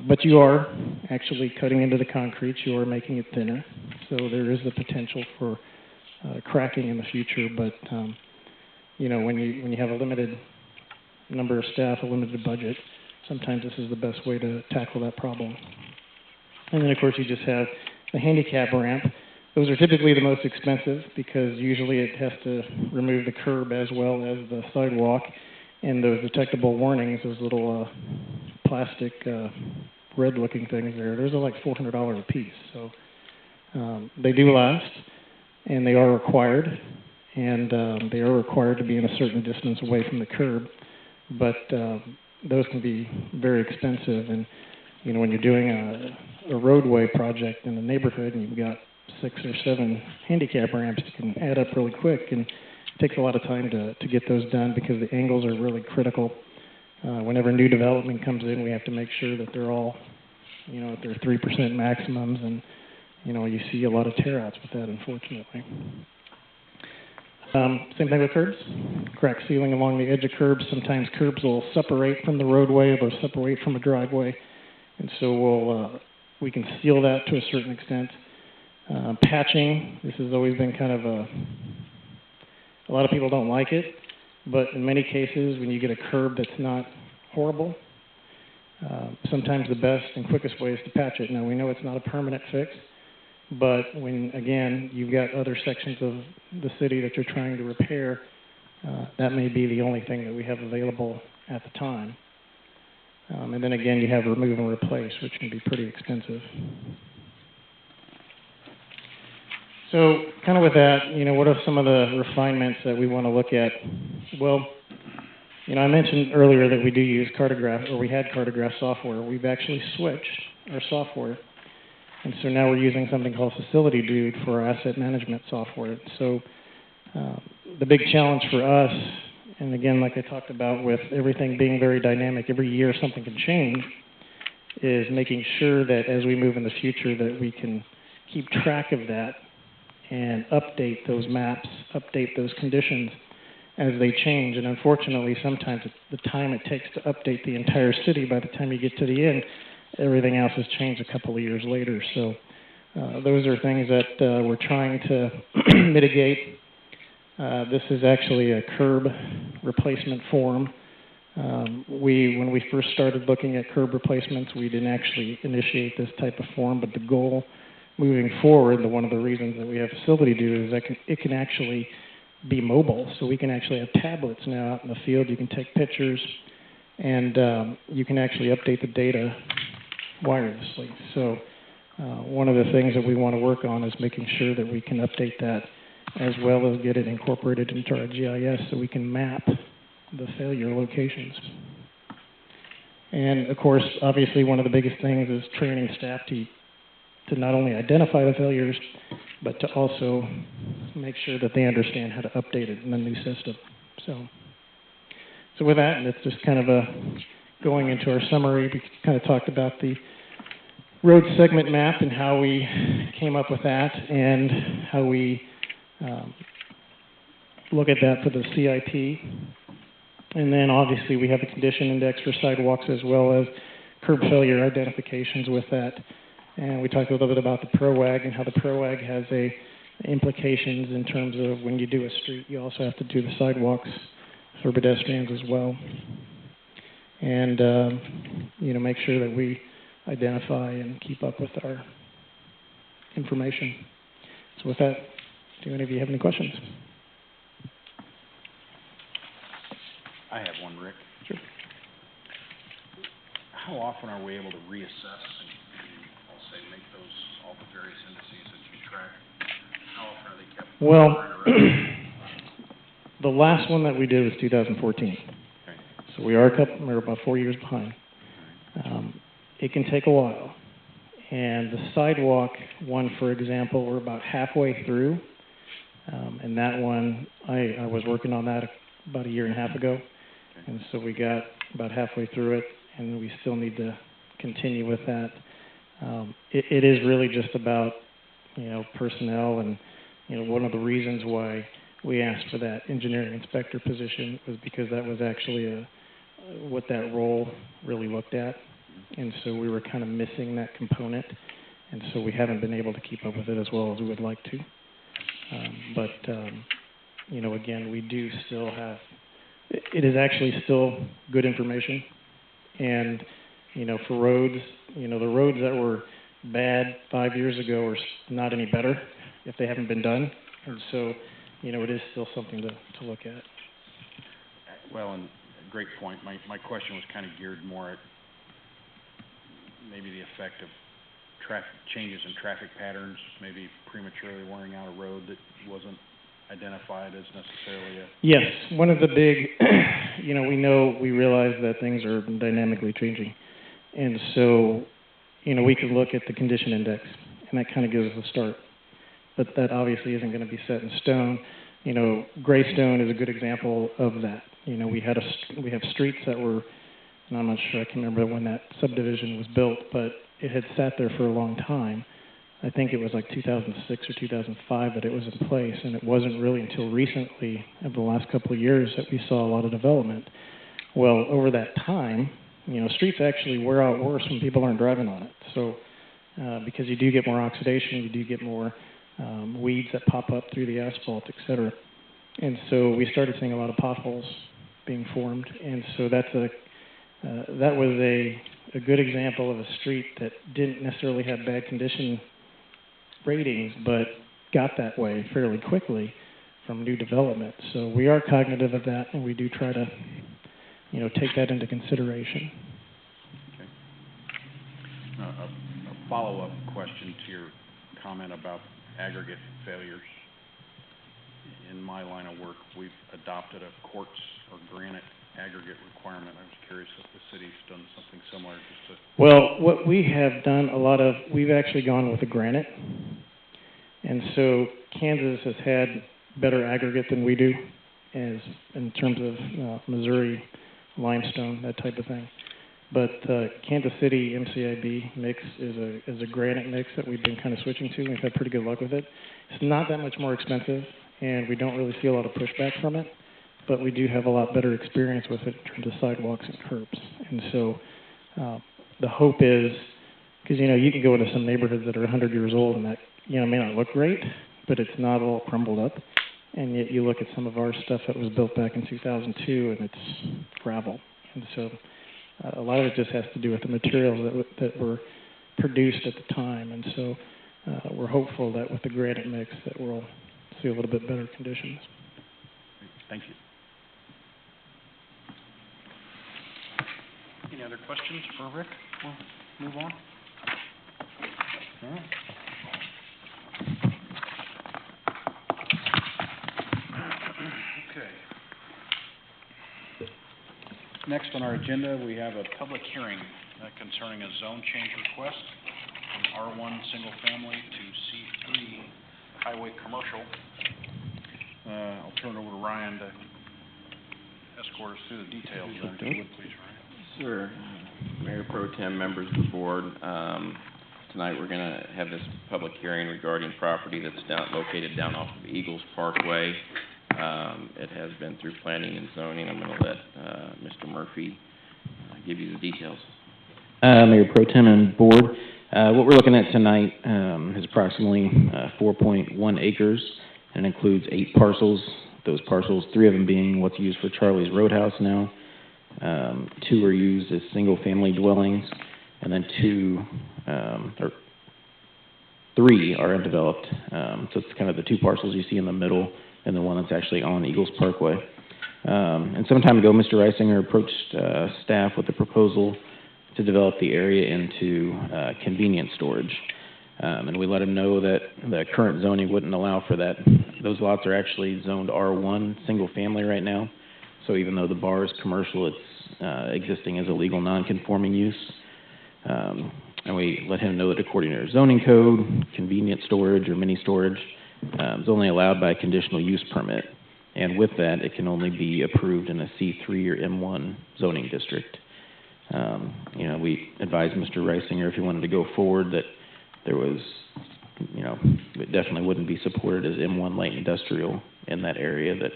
but you are actually cutting into the concrete. You are making it thinner. So there is the potential for cracking in the future. But you know, when you have a limited number of staff, a limited budget, sometimes this is the best way to tackle that problem. And then, of course, you just have the handicap ramp. Those are typically the most expensive because usually it has to remove the curb as well as the sidewalk, and those detectable warnings, those little plastic red-looking things there, those are like $400 a piece. So they do last, and they are required, and they are required to be in a certain distance away from the curb, but those can be very expensive. And you know, when you're doing a roadway project in the neighborhood and you've got 6 or 7 handicap ramps, it can add up really quick, and it takes a lot of time to get those done because the angles are really critical. Whenever new development comes in, we have to make sure that they're all, you know, at their 3% maximums, and you know, you see a lot of tear-outs with that, unfortunately. Same thing with curbs. Crack sealing along the edge of curbs. Sometimes curbs will separate from the roadway or they'll separate from a driveway. And so we can seal that to a certain extent. Patching, this has always been kind of a lot of people don't like it, but in many cases when you get a curb that's not horrible, sometimes the best and quickest way is to patch it. Now we know it's not a permanent fix, but when, again, you've got other sections of the city that you're trying to repair, that may be the only thing that we have available at the time. And then again, you have remove and replace, which can be pretty expensive. So kind of with that, you know, what are some of the refinements that we want to look at? Well, you know, I mentioned earlier that we do use Cartograph, or we had Cartograph software. We've actually switched our software. And so now we're using something called Facility Dude for our asset management software. So the big challenge for us, and again, like I talked about with everything being very dynamic, every year something can change, is making sure that as we move in the future that we can keep track of that and update those maps, update those conditions as they change. And unfortunately, sometimes the time it takes to update the entire city, by the time you get to the end, everything else has changed a couple of years later. So those are things that we're trying to mitigate. This is actually a curb replacement form. When we first started looking at curb replacements, we didn't actually initiate this type of form, but the goal moving forward, one of the reasons that we have facility do is that it can actually be mobile. So we can actually have tablets now out in the field. You can take pictures, and you can actually update the data wirelessly. So one of the things that we want to work on is making sure that we can update that as well as get it incorporated into our GIS so we can map the failure locations. And of course, obviously one of the biggest things is training staff to not only identify the failures, but to also make sure that they understand how to update it in the new system. So with that, it's just kind of going into our summary. We kind of talked about the road segment map and how we came up with that and how we look at that for the CIP. And then obviously we have the condition index for sidewalks as well as curb failure identifications with that. And we talked a little bit about the PROAG and how the PROAG has implications in terms of when you do a street, you also have to do the sidewalks for pedestrians as well. And, make sure that we identify and keep up with our information. So with that, do any of you have any questions? I have one, Rick. Sure. How often are we able to reassess and I'll say make all the various indices that you track? How often are they kept? Well, the last one that we did was 2014. Okay. So we're about 4 years behind. It can take a while. And the sidewalk one, for example, we're about halfway through. And that one, I was working on that about a year and a half ago. And so we got about halfway through it, and we still need to continue with that. It is really just about, personnel, and, one of the reasons why we asked for that engineering inspector position was because that was actually what that role really looked at. And so we were kind of missing that component, and so we haven't been able to keep up with it as well as we would like to. Again, we do still have, it is actually still good information. And, for roads, the roads that were bad 5 years ago are not any better if they haven't been done. And so, it is still something to look at. Well, and great point. My question was kind of geared more at maybe the effect of changes in traffic patterns, maybe prematurely wearing out a road that wasn't identified as necessarily Yes, one of the big, we realize that things are dynamically changing. And so, we could look at the condition index, and that kind of gives us a start. But that obviously isn't going to be set in stone. Greystone is a good example of that. We have streets that were, and I'm not sure, I can remember when that subdivision was built, but it had sat there for a long time. I think it was like 2006 or 2005 that it was in place, and it wasn't really until recently, over the last couple of years, that we saw a lot of development. Well, over that time, streets actually wear out worse when people aren't driving on it. So, because you do get more oxidation, you do get more weeds that pop up through the asphalt, et cetera. And so we started seeing a lot of potholes being formed, and so that was a good example of a street that didn't necessarily have bad condition ratings, but got that way fairly quickly from new development. So we are cognitive of that, and we do try to, take that into consideration. Okay. A follow-up question to your comment about aggregate failures. In my line of work, we've adopted a quartz or granite aggregate requirement. I was curious if the city's done something similar. Well, what we have done we've actually gone with a granite. And so Kansas has had better aggregate than we do in terms of Missouri limestone, that type of thing. But Kansas City MCIB mix is a granite mix that we've been kind of switching to. We've had pretty good luck with it. It's not that much more expensive, and we don't really see a lot of pushback from it. But we do have a lot better experience with it in terms of sidewalks and curbs. And so the hope is, because, you know, you can go into some neighborhoods that are 100 years old and that, you know, may not look great, but it's not all crumbled up. And yet you look at some of our stuff that was built back in 2002 and it's gravel. And so a lot of it just has to do with the materials that were produced at the time. And so we're hopeful that with the granite mix that we'll see a little bit better conditions. Thank you. Any other questions for Rick? We'll move on. All right. Okay. Next on our agenda, we have a public hearing concerning a zone change request from R1 single family to C3 highway commercial. I'll turn it over to Ryan to escort us through the details. If you would, please, Ryan. Sure. Mayor Pro Tem, members of the board, tonight we're going to have this public hearing regarding property that's located down off of Eagles Parkway. It has been through planning and zoning. I'm going to let Mr. Murphy give you the details. Mayor Pro Tem and board, what we're looking at tonight is approximately 4.1 acres and includes 8 parcels. Those parcels, 3 of them being what's used for Charlie's Roadhouse now. 2 are used as single-family dwellings, and then 3 are undeveloped. So it's kind of the 2 parcels you see in the middle and the one that's actually on Eagles Parkway. And some time ago, Mr. Reisinger approached staff with a proposal to develop the area into convenience storage. And we let him know that the current zoning wouldn't allow for that. Those lots are actually zoned R1, single family right now. So even though the bar is commercial, it's existing as a legal non-conforming use. And we let him know that according to our zoning code, convenience storage or mini storage is only allowed by a conditional use permit. And with that, it can only be approved in a C3 or M1 zoning district. You know, we advised Mr. Reisinger if he wanted to go forward that there was, you know, it definitely wouldn't be supported as M1 light industrial in that area, that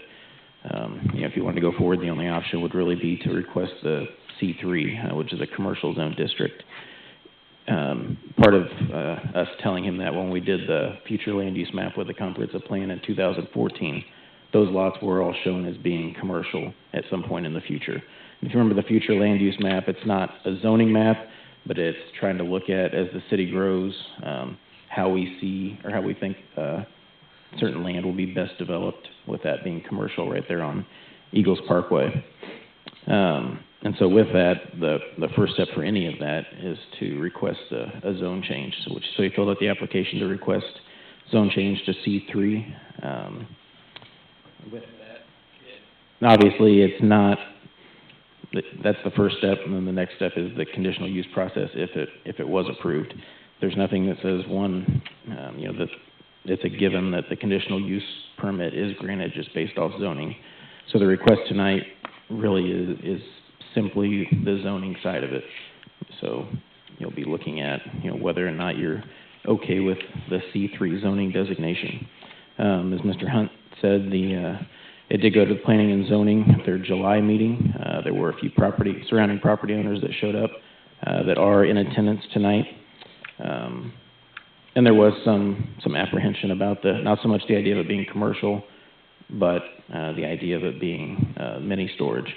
you know, if you wanted to go forward, the only option would really be to request the C3, which is a commercial zone district. Part of us telling him that when we did the future land use map with the comprehensive plan in 2014, those lots were all shown as being commercial at some point in the future. If you remember the future land use map, it's not a zoning map, but it's trying to look at, as the city grows, how we see or how we think certain land will be best developed, with that being commercial right there on Eagles Parkway. And so with that, the first step for any of that is to request a zone change. So you filled out the application to request zone change to C3. With that, obviously it's not, that's the first step, and then the next step is the conditional use process if it was approved. There's nothing that says you know, that it's a given that the conditional use permit is granted just based off zoning. So the request tonight really is simply the zoning side of it. So you'll be looking at, you know, whether or not you're okay with the C3 zoning designation. As Mr. Hunt said, it did go to the planning and zoning at their July meeting. There were a few surrounding property owners that showed up that are in attendance tonight. And there was some apprehension about not so much the idea of it being commercial, but the idea of it being mini storage.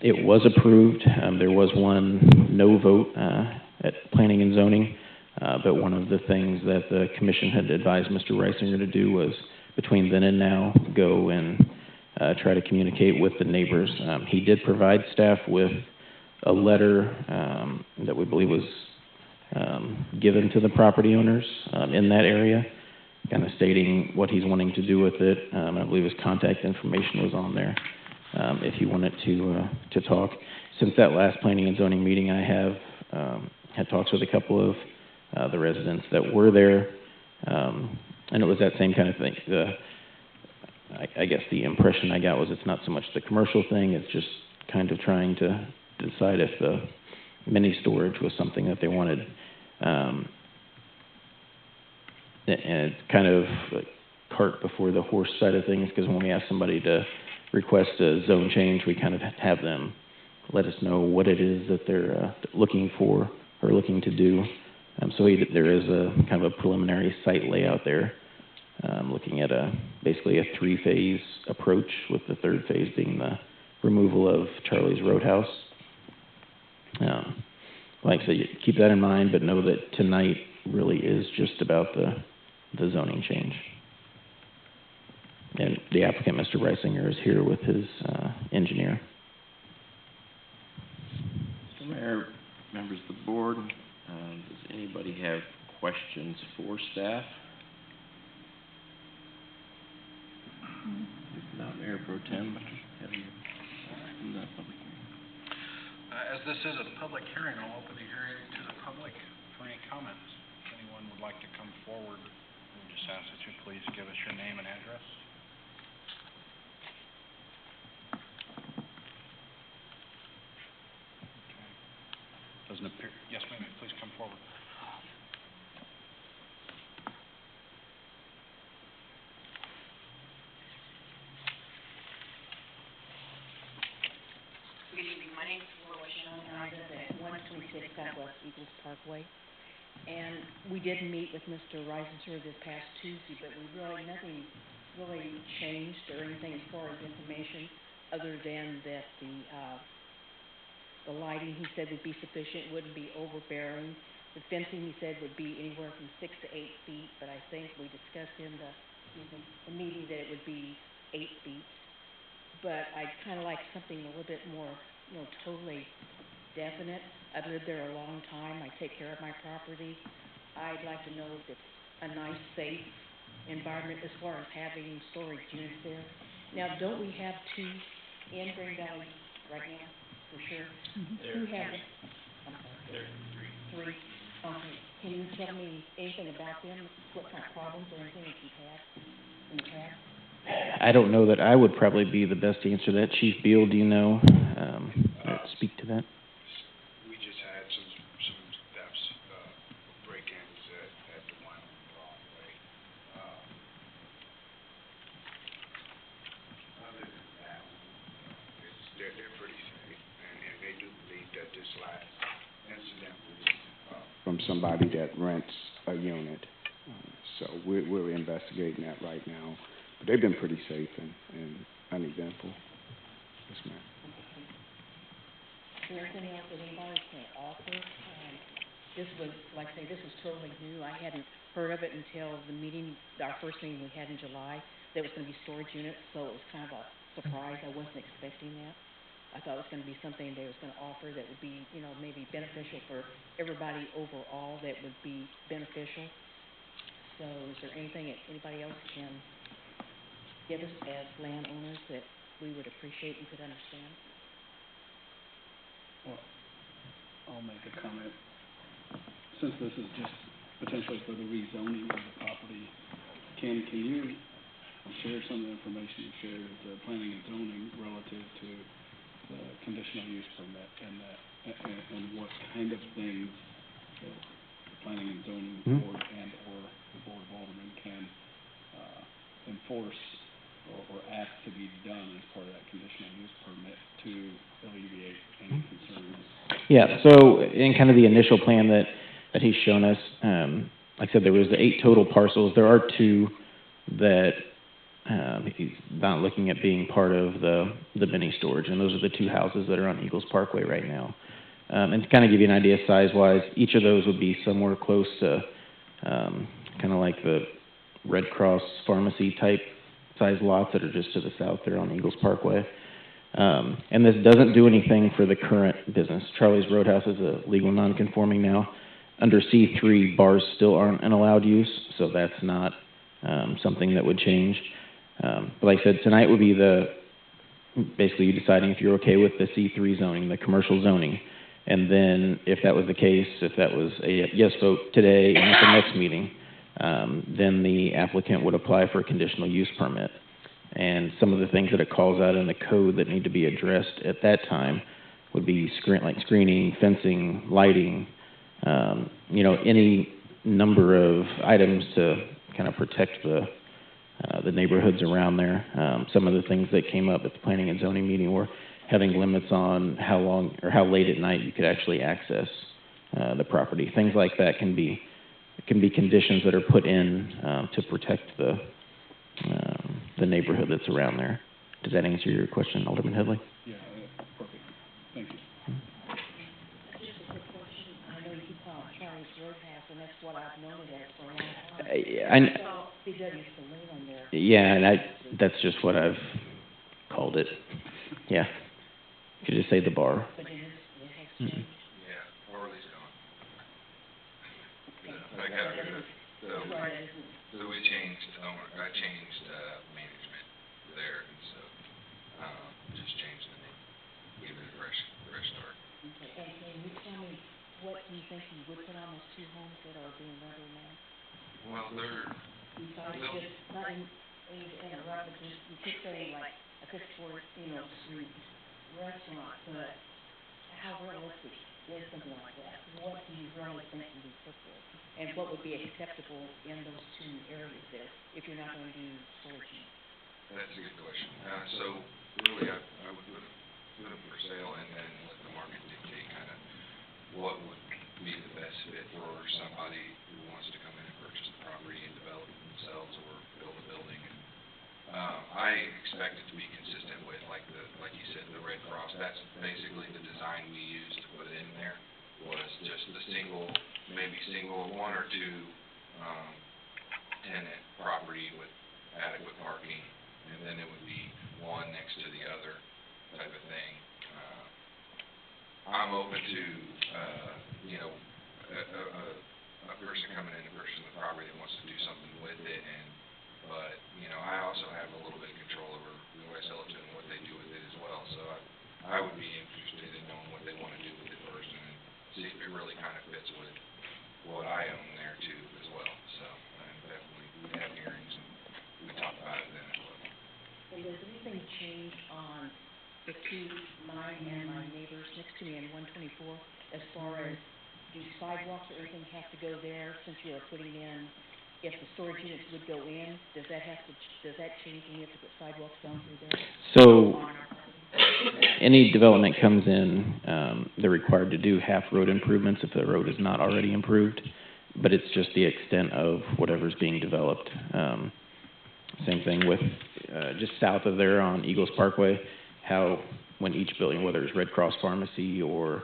It was approved. There was one no vote at planning and zoning, but one of the things that the commission had advised Mr. Reisinger to do was, between then and now, go and try to communicate with the neighbors. He did provide staff with a letter that we believe was given to the property owners in that area, kind of stating what he's wanting to do with it. I believe his contact information was on there if you wanted to talk. Since that last planning and zoning meeting, I have had talks with a couple of the residents that were there, and it was that same kind of thing. I guess the impression I got was it's not so much the commercial thing, it's just kind of trying to decide if the mini storage was something that they wanted. And it's kind of like cart before the horse side of things, because when we ask somebody to request a zone change, we kind of have them let us know what it is that they're looking for or looking to do. There is a kind of a preliminary site layout there, looking at basically a three-phase approach, with the third phase being the removal of Charlie's Roadhouse. Like I said, keep that in mind, but know that tonight really is just about the zoning change. And the applicant, Mr. Reisinger, is here with his engineer. Mr. Mayor, members of the board, does anybody have questions for staff? If not, Mayor Pro Tem, have you in the public hearing? As this is a public hearing, I'll open the hearing to the public for any comments. If anyone would like to come forward, we'll just ask that you please give us your name and address. Doesn't appear. Yes, ma'am. Please come forward. Good evening. My name is Laura Shannon, and I live at 126 Southwest Eagles Parkway. And we did meet with Mr. Reisinger this past Tuesday, but nothing really changed or anything as far as information, other than that the lighting, he said, would be sufficient, wouldn't be overbearing. The fencing, he said, would be anywhere from 6 to 8 feet, but I think we discussed in the meeting that it would be 8 feet. But I'd kind of like something a little bit more, totally definite. I've lived there a long time. I take care of my property. I'd like to know if it's a nice, safe environment as far as having storage units there. Now, don't we have 2 in Green Valley right now? For sure. Who has it? There's 3. 3. Okay. Can you tell me anything about them? What kind of problems or anything that you've had in the past? I don't know that I would probably be the best to answer that. Chief Beal, do you know? Speak to that. We just had some thefts, break-ins at the one on Broadway. Other than that, they're pretty safe, and they do believe that this last incident was from somebody that rents a unit. So we're investigating that right now. But they've been pretty safe and uneventful. Yes, ma'am. Is there anything else that anybody can offer? This was, like I say, this was totally new. I hadn't heard of it until the meeting, our first meeting we had in July. There was going to be storage units, so it was kind of a surprise. I wasn't expecting that. I thought it was going to be something they was going to offer that would be, maybe beneficial for everybody overall, that would be beneficial. So is there anything that anybody else can give us as landowners that we would appreciate and could understand? Well, I'll make a comment. Since this is just potentially for the rezoning of the property, can you share some of the information you shared with the planning and zoning relative to the conditional use permit and what kind of things the planning and zoning board and or the board of aldermen can enforce or ask to be done as part of that conditional use permit to alleviate any concerns? Yeah, so in kind of the initial plan that he's shown us, like I said, there was 8 total parcels. There are 2 that he's not looking at being part of the mini storage, and those are the 2 houses that are on Eagles Parkway right now. And to kind of give you an idea size-wise, each of those would be somewhere close to kind of like the Red Cross pharmacy type size lots that are just to the south there on Eagles Parkway. And this doesn't do anything for the current business. Charlie's Roadhouse is a legal non-conforming now. Under C3, bars still aren't an allowed use, so that's not something that would change. But like I said, tonight would be basically you deciding if you're okay with the C3 zoning, the commercial zoning. And then if that was the case, if that was a yes vote today and at the next meeting, then the applicant would apply for a conditional use permit. And some of the things that it calls out in the code that need to be addressed at that time would be screening, fencing, lighting, any number of items to kind of protect the neighborhoods around there. Some of the things that came up at the planning and zoning meeting were having limits on how long or how late at night you could actually access the property. Things like that can be conditions that are put in to protect the neighborhood that's around there. Does that answer your question, Alderman Headley? Yeah, perfect. Thank you. Just a quick question, I know you call it Charlie's Roadhouse, and that's what I've known it as for a long time. I saw BW Saloon on there. Yeah, and that's just what I've called it. Yeah. You could just say the bar. But it has Mhm. changed. Yeah, Orly's gone. I got rid of, so we changed, I changed, management there, and so, just changed the name. Give it a fresh start. Okay, and can you tell me, what do you think you would put on those two homes that are being rented now? Well, they're, Besides just, not in, interrupt, but just, you keep saying like a fifth-floor, suite restaurant, but how realistic is something like that? What do you really think can be put there? And what would be acceptable in those two areas there, if you're not gonna do storage units? that's a good question. So really, I would put them for sale and then let the market dictate kind of what would be the best fit for somebody who wants to come in and purchase the property and develop it themselves or build a building. And, I expect it to be consistent with, like you said, the Red Cross. That's basically the design we used to put in there, was just the maybe single, one or two, tenant property with adequate parking, and then it would be one next to the other type of thing. I'm open to, a person coming in and purchasing the property that wants to do something with it, but, I also have a little bit of control over who I sell it to and what they do with it as well, so I would be interested in knowing what they wanna do with it first, and see if it really kind of fits with what I own there too as well, so, and definitely, we have hearings and we talk about it then as well. And does anything change on the two, mine and my neighbors next to me in 124, as far as, do sidewalks or anything have to go there since you are putting in, if the storage units would go in, does that change when you have to put sidewalks down through there? So, any development comes in, they're required to do half road improvements if the road is not already improved, but it's just the extent of whatever's being developed. Same thing with, just south of there on Eagles Parkway, how when each building, whether it's Red Cross Pharmacy or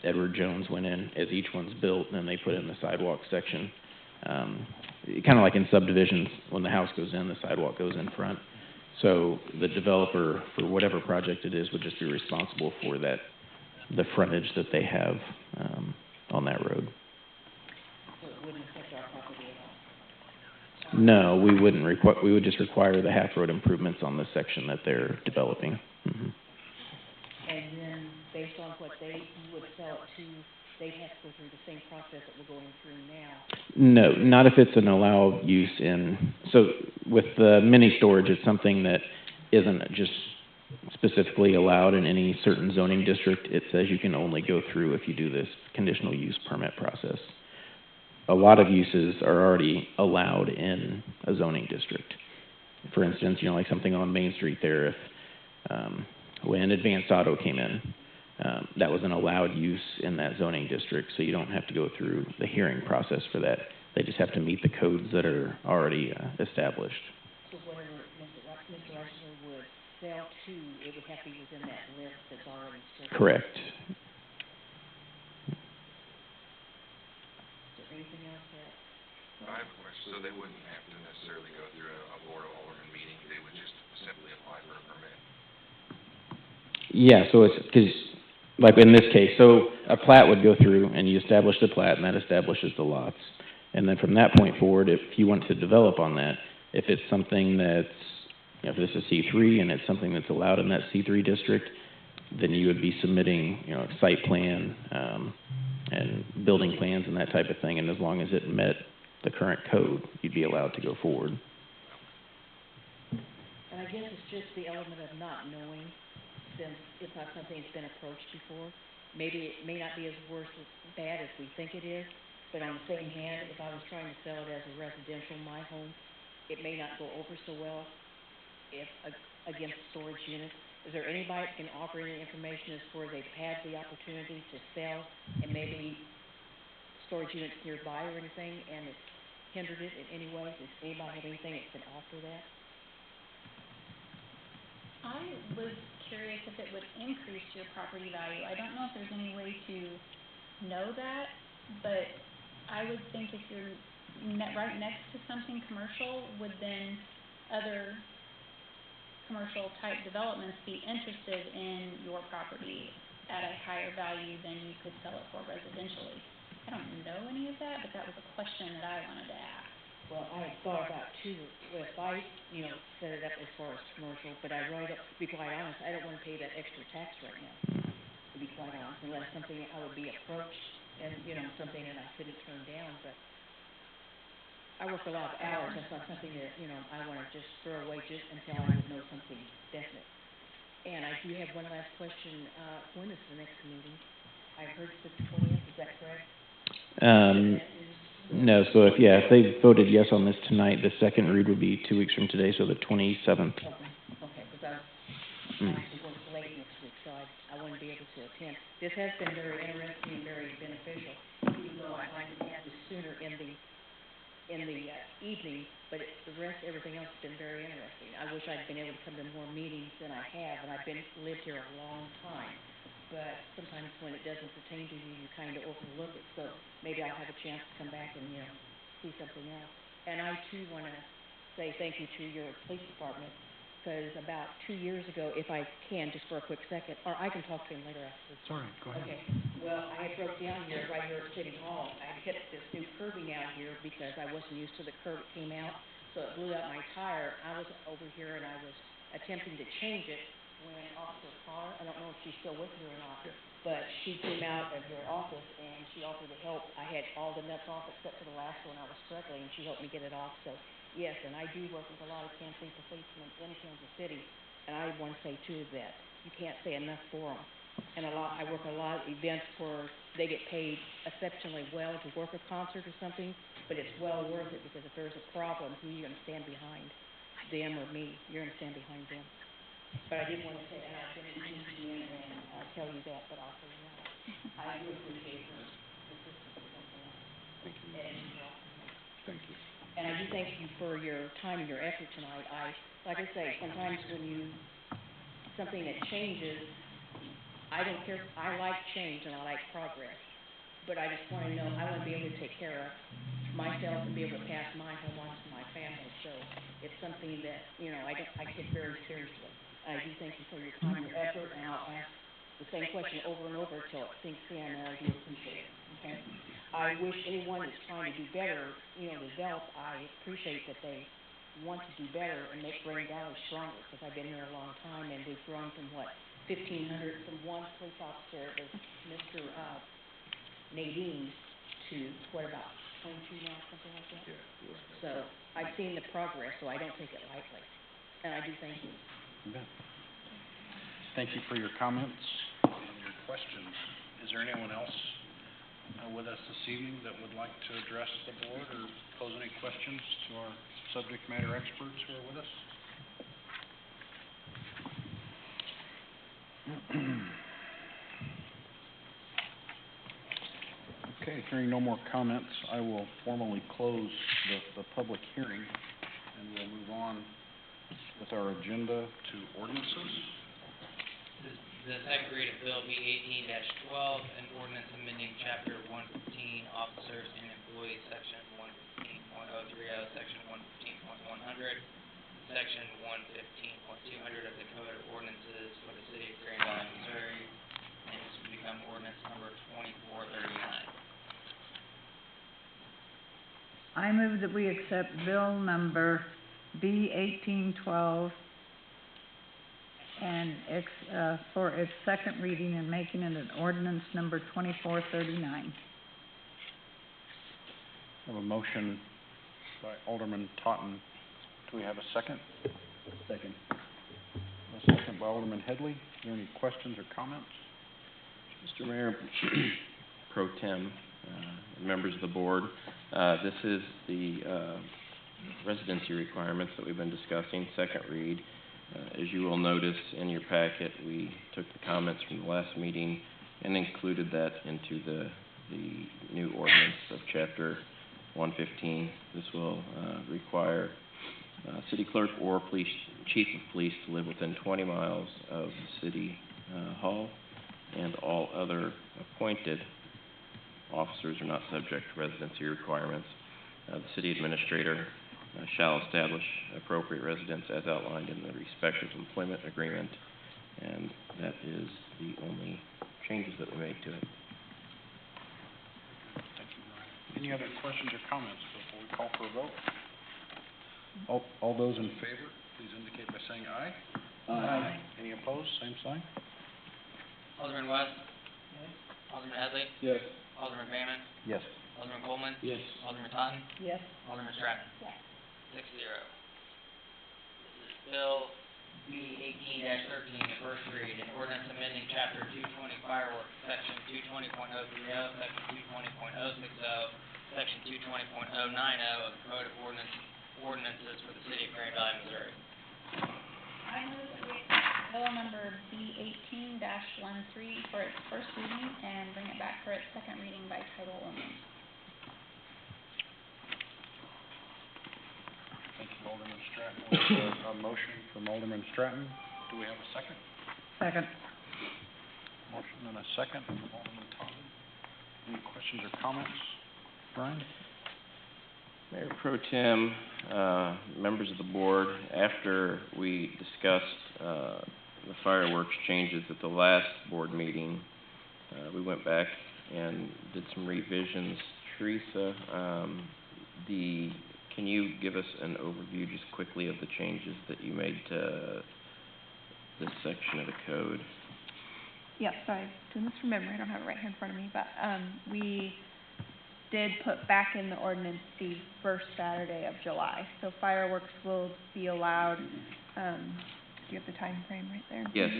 Edward Jones went in, as each one's built, then they put in the sidewalk section. Kind of like in subdivisions, when the house goes in, the sidewalk goes in front. So the developer, for whatever project it is, would just be responsible for that, the frontage that they have on that road. So it wouldn't affect our property at all? No, we wouldn't we would just require the half road improvements on the section that they're developing. Mm-hmm. And then, based on what you would sell it to, they'd have to go through the same process that we're going through now? No, not if it's an allowed use in, so with the mini storage, it's something that isn't just specifically allowed in any certain zoning district. It says you can only go through if you do this conditional use permit process. A lot of uses are already allowed in a zoning district. For instance, like something on Main Street there, if, when Advanced Auto came in, that was an allowed use in that zoning district, so you don't have to go through the hearing process for that. They just have to meet the codes that are already established. So whatever Mr. Reisner would sell to, it would have to be within that list that's already set? Correct. Is there anything else that? I have a question. So they wouldn't have to necessarily go through a board of alderman meeting, they would just simply apply for a permit? Yeah, so it's, because, like in this case, so a plat would go through and you establish the plat and that establishes the lots. And then from that point forward, if you want to develop on that, if it's something that's, if this is C3 and it's something that's allowed in that C3 district, then you would be submitting, site plan, and building plans and that type of thing. And as long as it met the current code, you'd be allowed to go forward. And I guess it's just the element of not knowing, since it's not something that's been approached before. Maybe it may not be as bad as we think it is, but on the same hand, if I was trying to sell it as a residential, my home, it may not go over so well if, against storage units. Is there anybody that can offer any information as to where they've had the opportunity to sell and maybe storage units nearby or anything, and it's hindered it in any way? Does anybody have anything that can offer that? I was curious if it would increase your property value. I don't know if there's any way to know that, but I would think if you're right next to something commercial, would then other commercial type developments be interested in your property at a higher value than you could sell it for residentially? I don't know any of that, but that was a question that I wanted to ask. Well, I had thought about too, if I, set it up as far as commercial, but I really don't, to be quite honest, I don't wanna pay that extra tax right now, to be quite honest, unless something I would be approached and, something that I couldn't turn down, but I work a lot of hours, that's not something that, I wanna just throw away just until I would know something definite. And I do have one last question, when is the next meeting? I heard it's the 20th, is that correct? No, so if they voted yes on this tonight, the second read would be 2 weeks from today, so the 27th. Okay, because I actually work late next week, so I wouldn't be able to attend. This has been very interesting and very beneficial, even though I'd like to have this sooner in the evening, but everything else has been very interesting. I wish I'd been able to come to more meetings than I have, and I've lived here a long time. But sometimes when it doesn't pertain to you, you kind of overlook it, so maybe I'll have a chance to come back and, see something else. And I too want to say thank you to your police department, because about 2 years ago, if I can, just for a quick second, or I can talk to him later after. Sorry, go ahead. Okay, well, I had broke down here, right here at City Hall. I hit this new curbing out here because I wasn't used to the curb that came out, so it blew out my tire. I was over here and I was attempting to change it when Officer Carr, I don't know if she's still with me or not, but she came out of her office and she offered to help. I had all the nuts off except for the last one I was struggling, and she helped me get it off. So, yes, and I do work with a lot of campaign policemen in Kansas City, and I want to say, too, that you can't say enough for them. And I work a lot of events where they get paid exceptionally well to work a concert or something, but it's well worth it, because if there's a problem, who are you going to stand behind? Them or me? You're going to stand behind them. But I did want to say, and I didn't mention and tell you that, but I'll say now, I do appreciate your assistance with that. Thank you. Thank you. And I do thank you for your time and your effort tonight. Like I say, sometimes when something that changes, I don't care, I like change and I like progress. But I just want to know, I want to be able to take care of myself and be able to pass my home on to my family. So it's something that, I take very seriously. I do thank you for your time, your effort, and I'll ask the same question over and over until it sinks in, and I do appreciate it, okay? I wish anyone that's trying to do better, develop, I appreciate that they want to do better and make Grand Valley stronger, because I've been here a long time, and we've grown from 1,500 from one police officer, it was Mr. Nadine, to about 22 now, something like that? Yeah, right. So I've seen the progress, so I don't take it lightly, and I do thank you. You bet. Thank you for your comments and your questions. Is there anyone else with us this evening that would like to address the board or pose any questions to our subject matter experts who are with us? Okay, hearing no more comments, I will formally close the public hearing, and we'll move on with our agenda to ordinances. The second read of Bill B 18-12, an ordinance amending chapter 115, officers and employees, section 115.030, section 115.100, section 115.200 of the Code of Ordinances for the City of Grand Valley, Missouri, and this will become ordinance number 2439. I move that we accept bill number B 1812 and for its second reading and making it an ordinance number 2439. I have a motion by Alderman Totten. Do we have a second? Second. A second by Alderman Headley. Are there any questions or comments? Mr. Mayor, Pro Tem, members of the board, this is the residency requirements that we've been discussing, second read. As you will notice in your packet, we took the comments from the last meeting and included that into the new ordinance of Chapter 115. This will require city clerk or chief of police to live within 20 miles of the city hall, and all other appointed officers are not subject to residency requirements. The city administrator shall establish appropriate residence as outlined in the respective employment agreement, and that is the only changes that we made to it. Thank you, Brian. Any other questions or comments before we call for a vote? All those in favor, please indicate by saying aye. Aye. Any opposed? Same sign. Alderman West? Alderman Headley? Yes. Alderman Bannon? Yes. Alderman Coleman? Yes. Alderman Totten? Yes. Alderman Stratton? Yes. 6-0. This is Bill B 18-13, the first read, an ordinance amending chapter 220 fireworks, section 220.030, section 220.060, section 220.090 of the Code of Ordinances for the city of Grand Valley, Missouri. I move that we accept bill number B 18-13 for its first reading and bring it back for its second reading by title only. Thank you, Alderman Stratton. We have a motion from Alderman Stratton. Do we have a second? Second. Motion and a second from Alderman Totten. Any questions or comments? Brian? Mayor Pro Tem, members of the board, after we discussed the fireworks changes at the last board meeting, we went back and did some revisions. Teresa, can you give us an overview just quickly of the changes that you made to this section of the code? Yep, sorry, doing this from memory, I don't have it right here in front of me, but, we did put back in the ordinance the first Saturday of July. So fireworks will be allowed, do you have the time frame right there? Yes.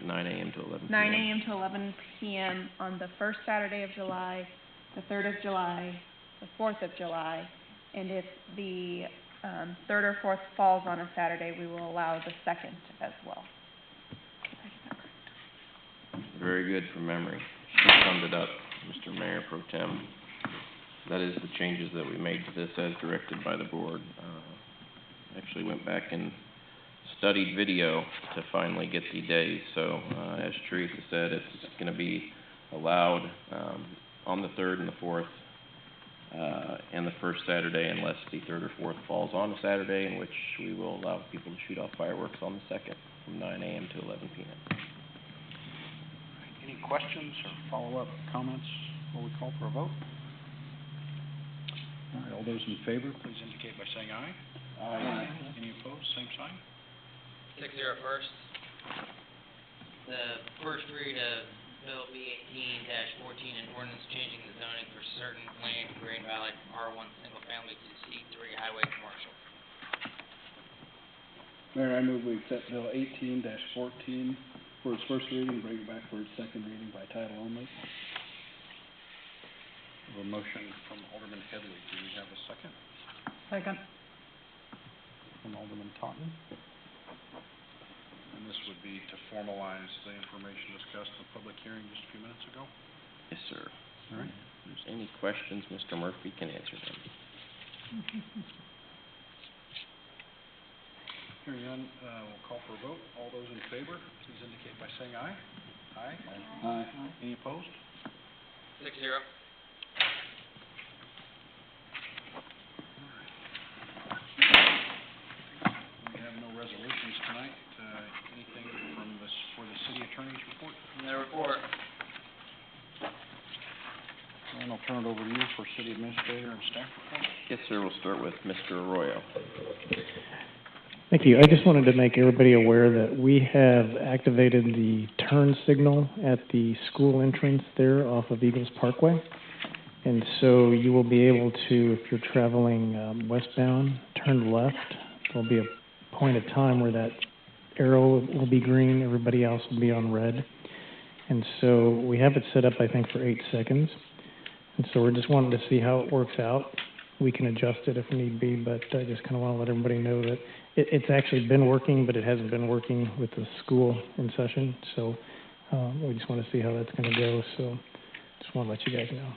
9 a.m. to 11 p.m. 9 a.m. to 11 p.m. on the first Saturday of July, the 3rd of July, the 4th of July, and if the 3rd or 4th falls on a Saturday, we will allow the 2nd as well. Very good from memory. She summed it up, Mr. Mayor Pro Tem. That is the changes that we made to this as directed by the board. Actually went back and studied video to finally get the days. So, as Teresa said, it's going to be allowed on the 3rd and the 4th and the first Saturday, unless the 3rd or 4th falls on a Saturday, in which we will allow people to shoot off fireworks on the 2nd from 9 a.m. to 11 p.m. Any questions or follow-up comments before we call for a vote? All right, all those in favor, please indicate by saying aye. Aye. Any opposed? Same sign. 6-0 first. The first read of Bill B 18-14, an ordinance changing the zoning for certain land in Grand Valley from R1 single family to C3 highway commercial. Mayor, I move we accept Bill 18-14 for its first reading and bring it back for its second reading by title only. We have a motion from Alderman Headley. Do we have a second? Second. From Alderman Totten. And this would be to formalize the information discussed in the public hearing just a few minutes ago. Yes, sir. All right. If there's any questions, Mr. Murphy can answer them. Hearing none, we'll call for a vote. All those in favor, please indicate by saying aye. Aye. Aye. Any opposed? 6-0. We have no resolutions tonight. Anything for the city attorney's report? No report. And I'll turn it over to you for city administrator and staff report. Yes, sir. We'll start with Mr. Arroyo. Thank you. I just wanted to make everybody aware that we have activated the turn signal at the school entrance there off of Eagles Parkway. And so you will be able to, if you're traveling westbound, turn left. There'll be a point of time where that arrow will be green, everybody else will be on red. And so we have it set up, I think, for 8 seconds. And so we're just wanting to see how it works out. we can adjust it if need be, but I just kind of want to let everybody know that it's actually been working, but it hasn't been working with the school in session, so we just want to see how that's going to go, so just want to let you guys know.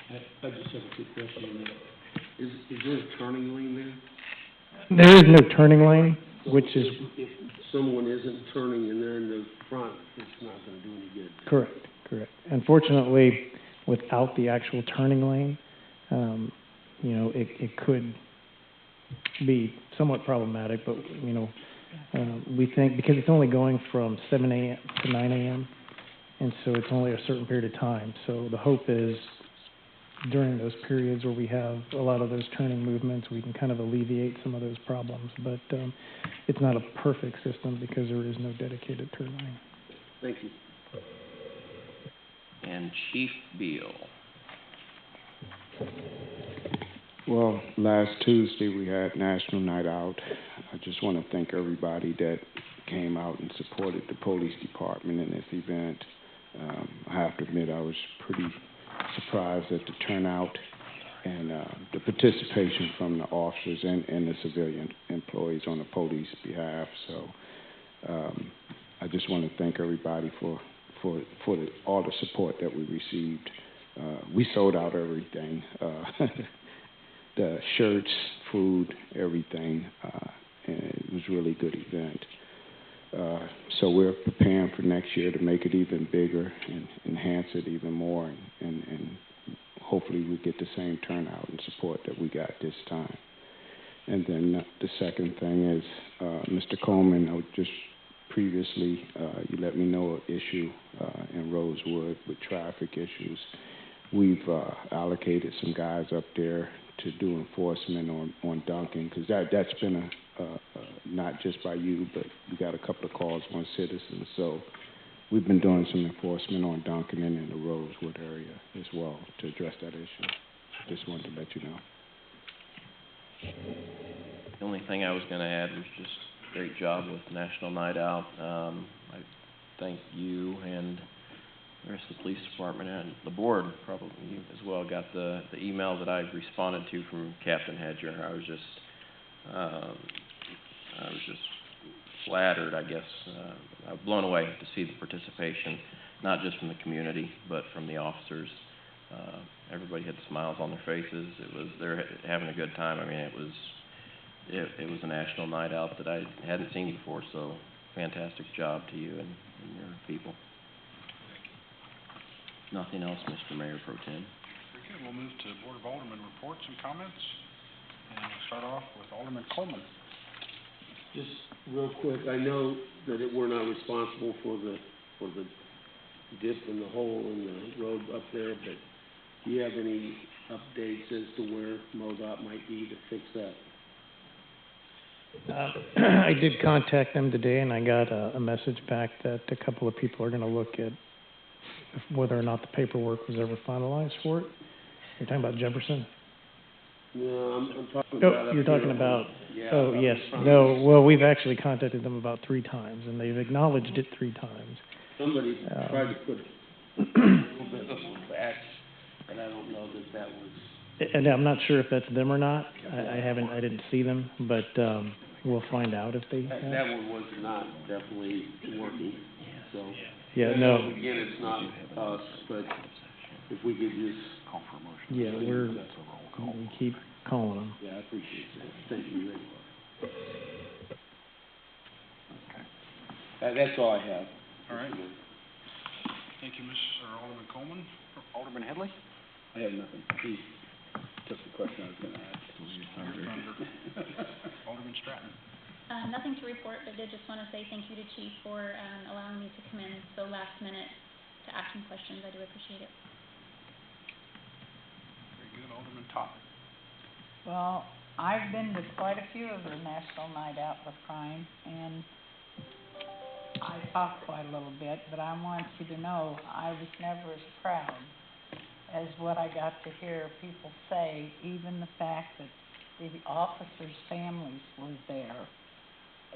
I just have a quick question on that. Is there a turning lane there? There is no turning lane, which is... If someone isn't turning and they're in the front, it's not gonna do any good. Correct. Unfortunately, without the actual turning lane, you know, it could be somewhat problematic, but, you know, we think, because it's only going from 7 a.m. to 9 a.m., and so it's only a certain period of time. So the hope is during those periods where we have a lot of those turning movements, we can kind of alleviate some of those problems. But it's not a perfect system because there is no dedicated turn lane. Thank you. And Chief Beal. Well, last Tuesday we had National Night Out. I just want to thank everybody that came out and supported the police department in this event. I have to admit I was pretty surprised at the turnout and the participation from the officers and the civilian employees on the police behalf. So I just want to thank everybody for all the support that we received. We sold out everything. The shirts, food, everything, and it was a really good event. So we're preparing for next year to make it even bigger and enhance it even more, and hopefully we get the same turnout and support that we got this time. And then the second thing is, Mr. Coleman, just previously, you let me know an issue in Rosewood with traffic issues. We've allocated some guys up there to do enforcement on Duncan, because that's been not just by you, but we got a couple of calls on citizens. So we've been doing some enforcement on Duncan and in the Rosewood area as well to address that issue. Just wanted to let you know. The only thing I was going to add was just great job with National Night Out. I thank you and the rest of the police department and the board, probably you as well, got the email that I responded to from Captain Hedger. I was just flattered, I guess. I was blown away to see the participation, not just from the community, but from the officers. Everybody had smiles on their faces. They're having a good time. I mean, it was a national night out that I hadn't seen before. So, fantastic job to you and your people. Nothing else, Mr. Mayor Pro Tem. Okay, we'll move to Board of Alderman reports and comments. And we'll start off with Alderman Coleman. Just real quick, I know that we're not responsible for the dip in the hole in the road up there, but do you have any updates as to where MoDOT might be to fix that? I did contact them today, and I got a message back that a couple of people are going to look at whether or not the paperwork was ever finalized for it. You're talking about Jefferson? No, I'm talking Oh, about... you're talking about... Yeah, oh, yes. No, well, we've actually contacted them about 3 times, and they've acknowledged it 3 times. Somebody tried to put a little bit of a patch, but I don't know that was... And I'm not sure if that's them or not. I didn't see them, but we'll find out if they have. That one was not definitely working, so... Yeah, no. Again, it's not us, but if we could just... Call for a motion. Yeah, we keep calling them. Yeah, I appreciate that. Thank you very much. Okay. That's all I have. All right. Thank you, Alderman Coleman. Alderman Headley? I have nothing. He took the question I was going to ask. Alderman Stratton? Nothing to report, but did just want to say thank you to Chief for allowing me to come in so last minute to ask some questions. I do appreciate it. Very good. Alderman Todd? Well, I've been to quite a few of the National Night Out with Crime, and I talked quite a little bit, but I want you to know I was never as proud as what I got to hear people say, even the fact that the officers' families were there.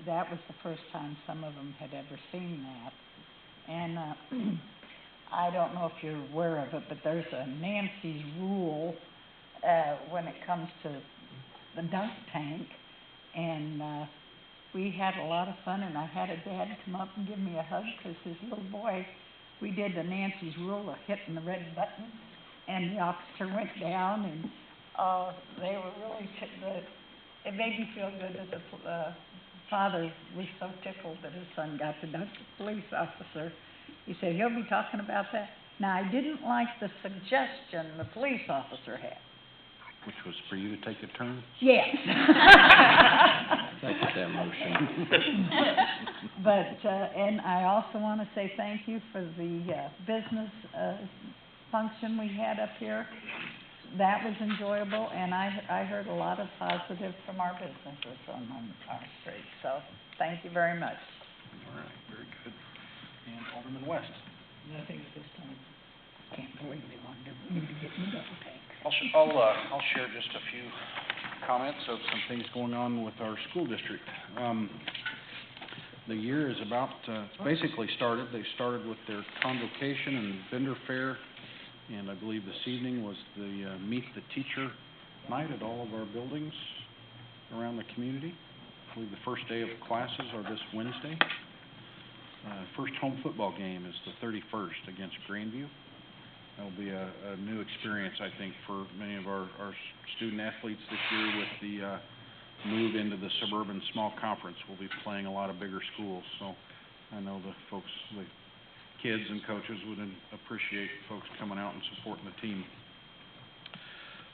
That was the first time some of them had ever seen that. And I don't know if you're aware of it, but there's a Nancy's rule when it comes to the dunk tank. And, we had a lot of fun, and I had a dad come up and give me a hug, 'cause his little boy, we did the Nancy's rule of hitting the red button, and the officer went down, and, they were really, it made me feel good that the, father was so tickled that his son got to dunk the police officer. He said, he'll be talking about that. Now, I didn't like the suggestion the police officer had. Which was for you to take a turn? Yes. Second that motion. But, and I also want to say thank you for the, business, function we had up here. That was enjoyable, and I heard a lot of positive from our businesses on our street, so thank you very much. All right, very good. And Alderman West? Nothing at this time. Can't believe they wanted me to get in the double tank. I'll share just a few comments of some things going on with our school district. The year is about, it's basically started. They started with their convocation and vendor fair, and I believe this evening was the Meet the Teacher night at all of our buildings around the community. I believe the first day of classes are this Wednesday. First home football game is the 31st against Grandview. That'll be a new experience, I think, for many of our student athletes this year with the move into the suburban small conference. We'll be playing a lot of bigger schools, so I know the folks, the kids and coaches would appreciate folks coming out and supporting the team.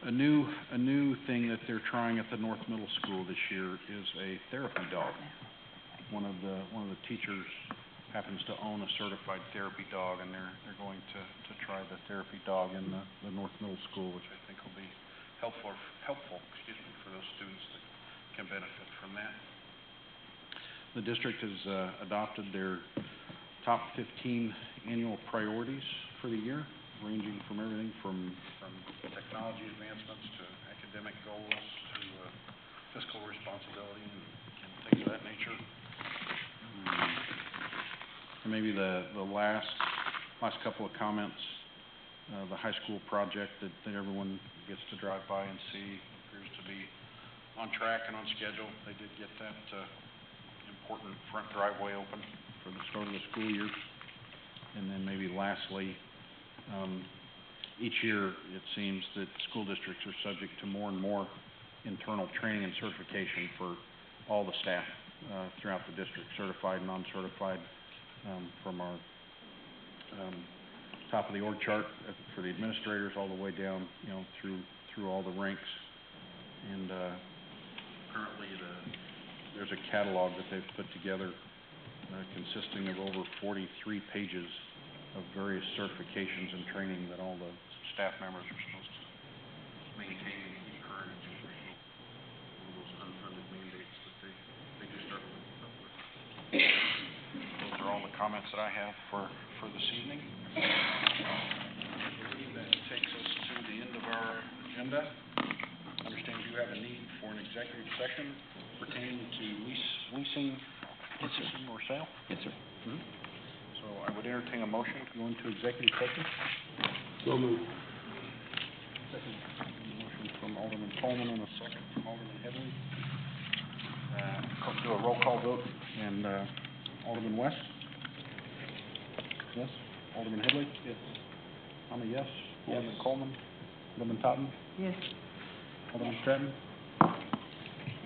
A new thing that they're trying at the North Middle School this year is a therapy dog. One of the teachers happens to own a certified therapy dog, and they're going to try the therapy dog in the North Middle School, which I think will be helpful for those students that can benefit from that. The district has adopted their top 15 annual priorities for the year, ranging from everything from technology advancements to academic goals to fiscal responsibility and things of that nature. And maybe the last couple of comments, the high school project that everyone gets to drive by and see appears to be on track and on schedule. They did get that important front driveway open for the start of the school year. And then maybe lastly, each year it seems that school districts are subject to more and more internal training and certification for all the staff throughout the district, certified and non-certified, from our top of the org chart for the administrators all the way down, through all the ranks. And currently there's a catalog that they've put together consisting of over 43 pages of various certifications and training that all the staff members are supposed to maintain and keep current. One of those unfunded mandates that they do start with. Those are all the comments that I have for this evening. I believe that takes us to the end of our agenda. I understand you have a need for an executive session pertaining to leasing, purchasing, or sale? Yes, sir. Mm-hmm. So I would entertain a motion to go into executive session. So moved. Second. Motion from Alderman Coleman and a second from Alderman Headley. Do a roll call vote. And Alderman West? Yes. Alderman Headley? Yes. I'm a yes. Alderman Coleman? Alderman Totten? Yes. Alderman Stratton?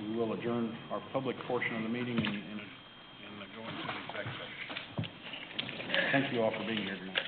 We will adjourn our public portion of the meeting and go into the exec session. Thank you all for being here tonight.